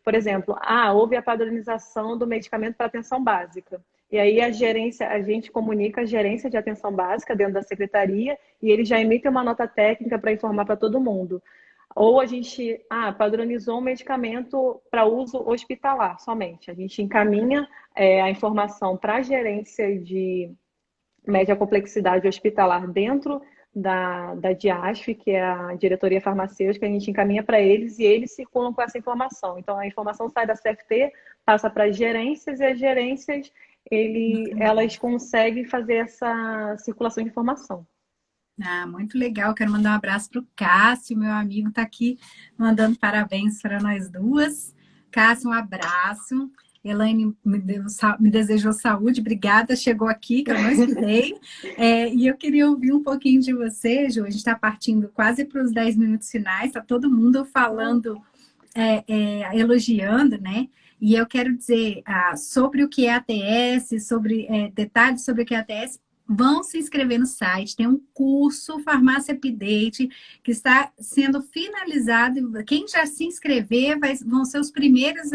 por exemplo, houve a padronização do medicamento para atenção básica. E aí a gente comunica a gerência de atenção básica dentro da secretaria e eles já emitem uma nota técnica para informar para todo mundo. Ou a gente padronizou um medicamento para uso hospitalar somente. A gente encaminha a informação para a gerência de média complexidade hospitalar dentro da DIASF, que é a diretoria farmacêutica, a gente encaminha para eles e eles circulam com essa informação. Então, a informação sai da CFT, passa para as gerências e as gerências elas conseguem fazer essa circulação de informação. Muito legal. Quero mandar um abraço para o Cássio, meu amigo, está aqui mandando parabéns para nós duas. Cássio, um abraço. Elaine me desejou saúde, obrigada, chegou aqui, que eu não esperei. E eu queria ouvir um pouquinho de você, Ju. A gente está partindo quase para os 10 minutos finais, está todo mundo falando, elogiando, né? E eu quero dizer sobre o que é ATS, sobre detalhes sobre o que é ATS, vão se inscrever no site, tem um curso Farmácia Update que está sendo finalizado. Quem já se inscrever vão ser os primeiros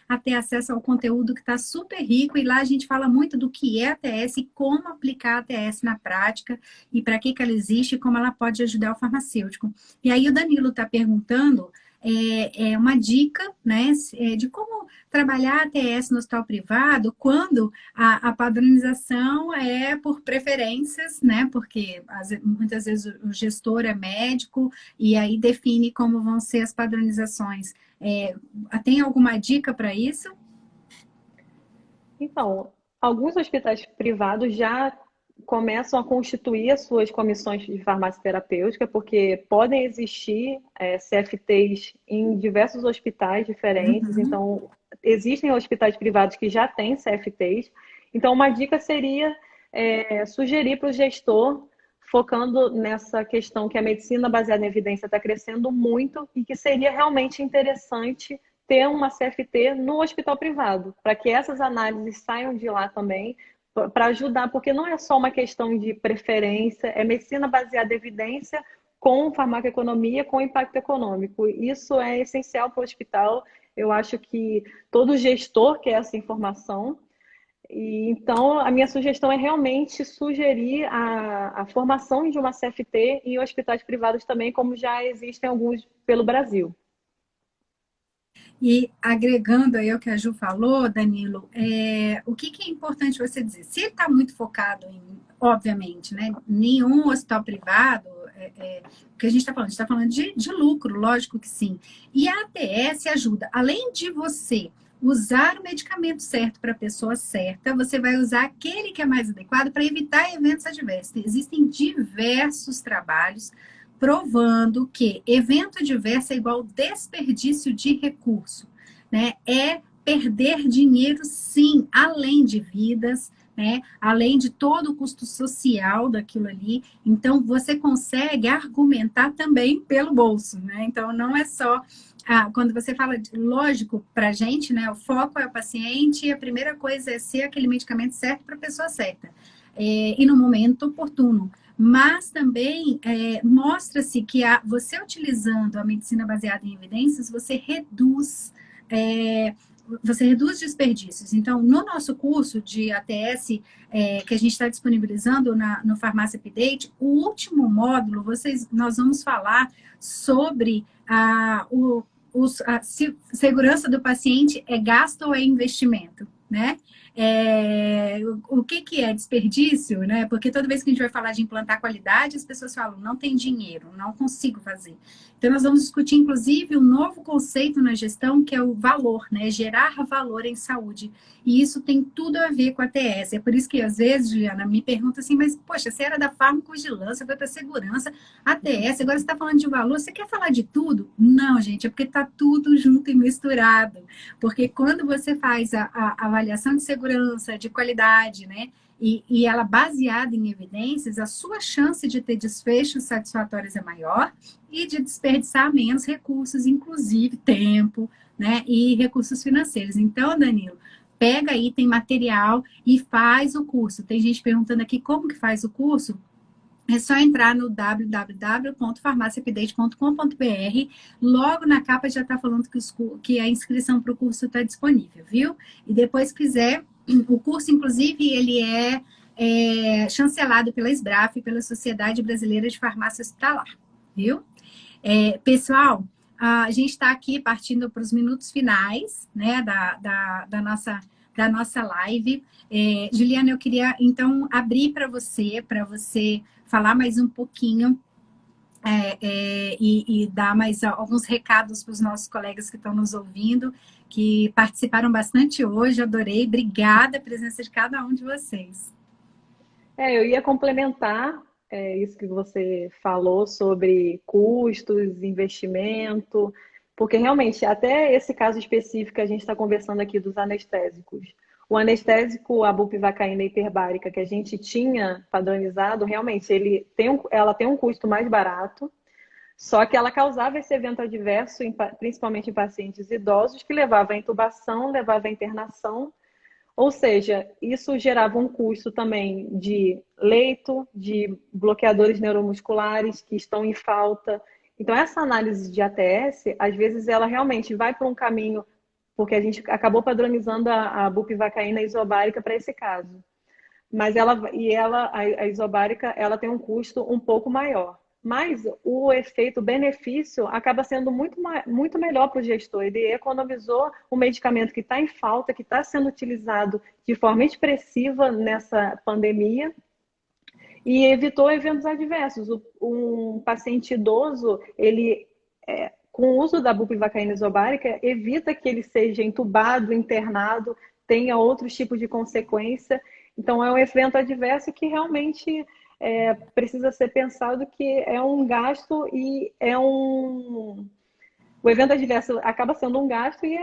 a ter acesso ao conteúdo que está super rico, e lá a gente fala muito do que é ATS e como aplicar a ATS na prática e para que ela existe e como ela pode ajudar o farmacêutico. E aí o Danilo está perguntando uma dica, né, de como trabalhar ATS no hospital privado quando a padronização é por preferências, né, porque muitas vezes o gestor é médico e aí define como vão ser as padronizações. Tem alguma dica para isso? Então, alguns hospitais privados já começam a constituir as suas comissões de farmácia terapêutica, porque podem existir CFTs em diversos hospitais diferentes. Então, existem hospitais privados que já têm CFTs. Então, uma dica seria sugerir para o gestor, focando nessa questão que a medicina baseada em evidência está crescendo muito e que seria realmente interessante ter uma CFT no hospital privado, para que essas análises saiam de lá também, para ajudar, porque não é só uma questão de preferência, é medicina baseada em evidência com farmacoeconomia, com impacto econômico. Isso é essencial para o hospital. Eu acho que todo gestor quer essa informação. E, então, a minha sugestão é realmente sugerir a formação de uma CFT em hospitais privados também, como já existem alguns pelo Brasil. E agregando aí o que a Ju falou, Danilo, o que é importante você dizer? Se ele está muito focado em, obviamente, né, nenhum hospital privado, o que a gente está falando? A gente está falando de lucro, lógico que sim. E a ATS ajuda, além de você usar o medicamento certo para a pessoa certa, você vai usar aquele que é mais adequado para evitar eventos adversos. Existem diversos trabalhos provando que evento adverso é igual desperdício de recurso, né? É perder dinheiro, sim, além de vidas, né? Além de todo o custo social daquilo ali. Então, você consegue argumentar também pelo bolso, né? Então, não é só quando você fala, lógico, para a gente, né? O foco é o paciente e a primeira coisa é ser aquele medicamento certo para a pessoa certa. E no momento oportuno. Mas também mostra-se que você utilizando a medicina baseada em evidências, você reduz desperdícios. Então, no nosso curso de ATS, que a gente está disponibilizando no Farmácia Update, o último módulo, nós vamos falar sobre a segurança do paciente é gasto ou é investimento, né? O que é desperdício, né? Porque toda vez que a gente vai falar de implantar qualidade, as pessoas falam, não tem dinheiro, não consigo fazer. Então, nós vamos discutir, inclusive, um novo conceito na gestão, que é o valor, né? Gerar valor em saúde. E isso tem tudo a ver com a TS. É por isso que, às vezes, Juliana, me pergunta assim, mas, poxa, você era da farmacovigilância, foi para segurança, ATS, agora você está falando de valor, você quer falar de tudo? Não, gente, é porque está tudo junto e misturado. Porque quando você faz a avaliação de segurança, de qualidade, né? E ela baseada em evidências, a sua chance de ter desfechos satisfatórios é maior e de desperdiçar menos recursos, inclusive tempo, né? E recursos financeiros. Então, Danilo, pega aí, tem material e faz o curso. Tem gente perguntando aqui como que faz o curso. É só entrar no www.farmaciaupdate.com.br. Logo na capa já está falando que a inscrição para o curso está disponível, viu? E depois quiser, o curso, inclusive, ele é chancelado pela SBRAF, pela Sociedade Brasileira de Farmácia Hospitalar, viu? Pessoal, a gente está aqui partindo para os minutos finais, né, da nossa live. Juliana, eu queria, então, abrir para você falar mais um pouquinho e dar mais alguns recados para os nossos colegas que estão nos ouvindo, que participaram bastante hoje, adorei. Obrigada a presença de cada um de vocês. Eu ia complementar isso que você falou sobre custos, investimento, porque realmente, até esse caso específico que a gente está conversando aqui dos anestésicos, o anestésico, a bupivacaína hiperbárica que a gente tinha padronizado, realmente ela tem um custo mais barato, só que ela causava esse evento adverso, principalmente em pacientes idosos, que levava à intubação, levava à internação. Ou seja, isso gerava um custo também de leito, de bloqueadores neuromusculares que estão em falta. Então, essa análise de ATS, às vezes, ela realmente vai para um caminho, porque a gente acabou padronizando a bupivacaína isobárica para esse caso. Mas a isobárica, ela tem um custo um pouco maior. Mas o efeito, o benefício, acaba sendo muito melhor para o gestor. Ele economizou um medicamento que está em falta, que está sendo utilizado de forma expressiva nessa pandemia e evitou eventos adversos. Um paciente idoso, com o uso da bupivacaína isobárica, evita que ele seja entubado, internado, tenha outros tipos de consequência. Então, é um evento adverso que realmente precisa ser pensado que é um gasto e o evento adverso acaba sendo um gasto e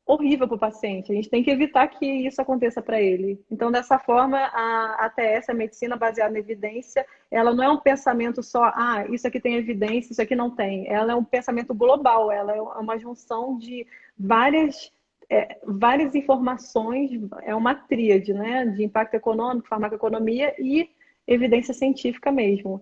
horrível para o paciente. A gente tem que evitar que isso aconteça para ele. Então, dessa forma, a ATS, a medicina baseada em evidência, ela não é um pensamento só, isso aqui tem evidência, isso aqui não tem. Ela é um pensamento global, ela é uma junção de várias informações, é uma tríade, né? De impacto econômico, farmacoeconomia e evidência científica mesmo.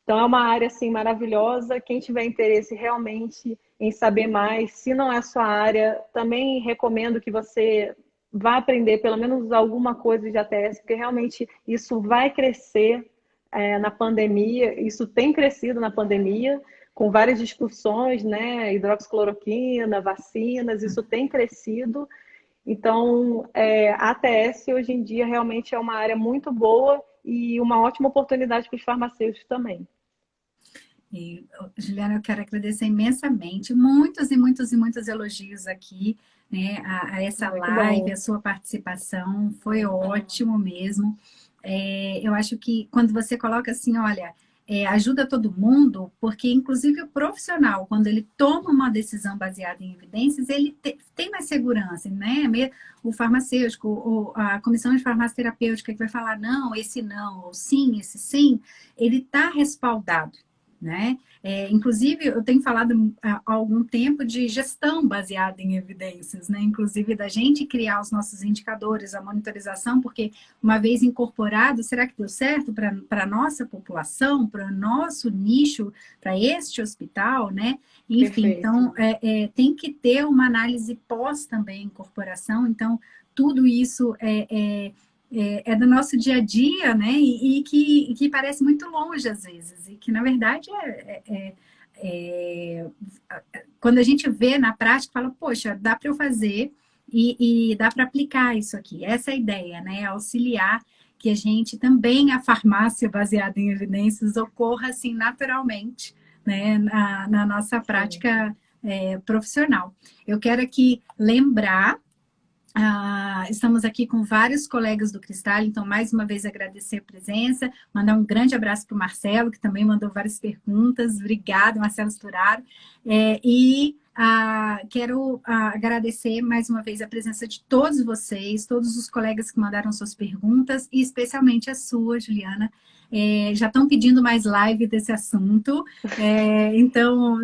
Então, é uma área, assim, maravilhosa. Quem tiver interesse realmente em saber mais, se não é a sua área, também recomendo que você vá aprender pelo menos alguma coisa de ATS, porque realmente isso vai crescer na pandemia, isso tem crescido na pandemia, com várias discussões, né? Hidroxicloroquina, vacinas, isso tem crescido. Então, a ATS hoje em dia realmente é uma área muito boa e uma ótima oportunidade para os farmacêuticos também. E, Juliana, eu quero agradecer imensamente, muitos e muitos e muitos elogios aqui, né, a essa Muito live, bom. a sua participação, foi ótimo mesmo. Eu acho que quando você coloca assim, olha, ajuda todo mundo, porque inclusive o profissional, quando ele toma uma decisão baseada em evidências, ele tem mais segurança, né? O farmacêutico, a comissão de farmácia terapêutica que vai falar não, ou sim, esse sim, ele está respaldado, né? Inclusive, eu tenho falado há algum tempo de gestão baseada em evidências, né? Inclusive da gente criar os nossos indicadores, a monitorização, porque uma vez incorporado, será que deu certo para a nossa população, para o nosso nicho, para este hospital, né? Enfim, Perfeito. então tem que ter uma análise pós também incorporação, então tudo isso é do nosso dia a dia, né? E que parece muito longe às vezes, e que na verdade é, quando a gente vê na prática, fala, poxa, dá para eu fazer e dá para aplicar isso aqui. Essa é a ideia, né? Auxiliar que a gente também, a farmácia baseada em evidências, ocorra assim naturalmente, né? Na nossa Sim. prática profissional. Eu quero aqui lembrar estamos aqui com vários colegas do Cristal, então, mais uma vez, agradecer a presença, mandar um grande abraço para o Marcelo, que também mandou várias perguntas. Obrigada, Marcelo Sturaro. Quero agradecer mais uma vez a presença de todos vocês, todos os colegas que mandaram suas perguntas, e especialmente a sua, Juliana. Já estão pedindo mais live desse assunto, então,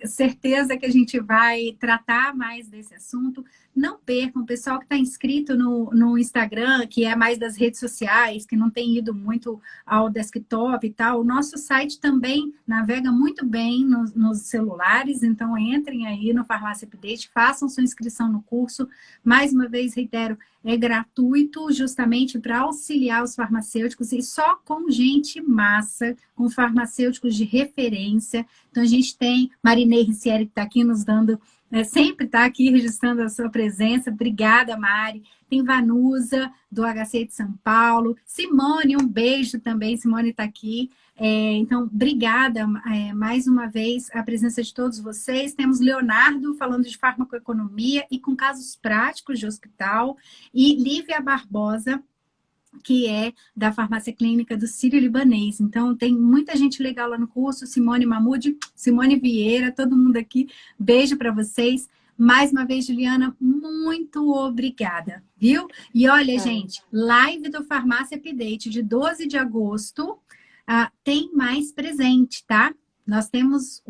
certeza que a gente vai tratar mais desse assunto. Não percam, o pessoal que está inscrito no Instagram, que é mais das redes sociais, que não tem ido muito ao desktop e tal, o nosso site também navega muito bem nos celulares, então entrem aí no Farmácia Update, façam sua inscrição no curso. Mais uma vez, reitero, é gratuito justamente para auxiliar os farmacêuticos e só com gente massa, com farmacêuticos de referência. Então, a gente tem Marinei Ricieri, que está aqui nos dando sempre está aqui registrando a sua presença. Obrigada, Mari. Tem Vanusa, do HC de São Paulo. Simone, um beijo também. Simone está aqui. Então, obrigada mais uma vez a presença de todos vocês. Temos Leonardo falando de farmacoeconomia e com casos práticos de hospital. E Lívia Barbosa, que é da farmácia clínica do Sírio-Libanês. Então, tem muita gente legal lá no curso, Simone Mahmoud, Simone Vieira, todo mundo aqui. Beijo para vocês. Mais uma vez, Juliana, muito obrigada, viu? E olha, gente, live do Farmácia Update de 12 de agosto, tem mais presente, tá? Nós temos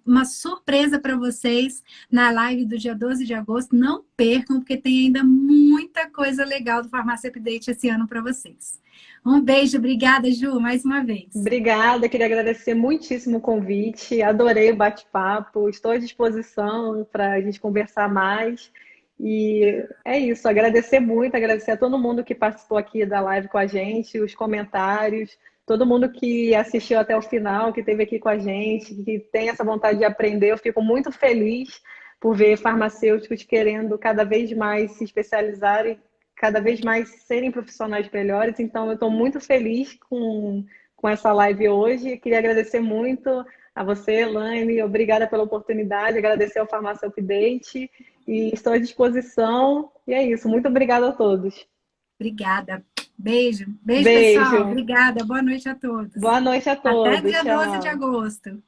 uma surpresa para vocês na live do dia 12 de agosto. Não percam, porque tem ainda muita coisa legal do Farmácia Update esse ano para vocês. Um beijo, obrigada, Ju, mais uma vez. Obrigada, queria agradecer muitíssimo o convite, adorei o bate-papo, estou à disposição para a gente conversar mais. E é isso, agradecer muito, agradecer a todo mundo que participou aqui da live com a gente, os comentários, todo mundo que assistiu até o final, que esteve aqui com a gente, que tem essa vontade de aprender. Eu fico muito feliz por ver farmacêuticos querendo cada vez mais se especializarem, cada vez mais serem profissionais melhores. Então, eu estou muito feliz com essa live hoje. Queria agradecer muito a você, Elaine, obrigada pela oportunidade, agradecer ao Farmácia Update e estou à disposição. E é isso, muito obrigada a todos. Obrigada. Beijo. Beijo, pessoal. Beijo. Obrigada. Boa noite a todos. Boa noite a Até todos. dia 12 de Tchau. agosto.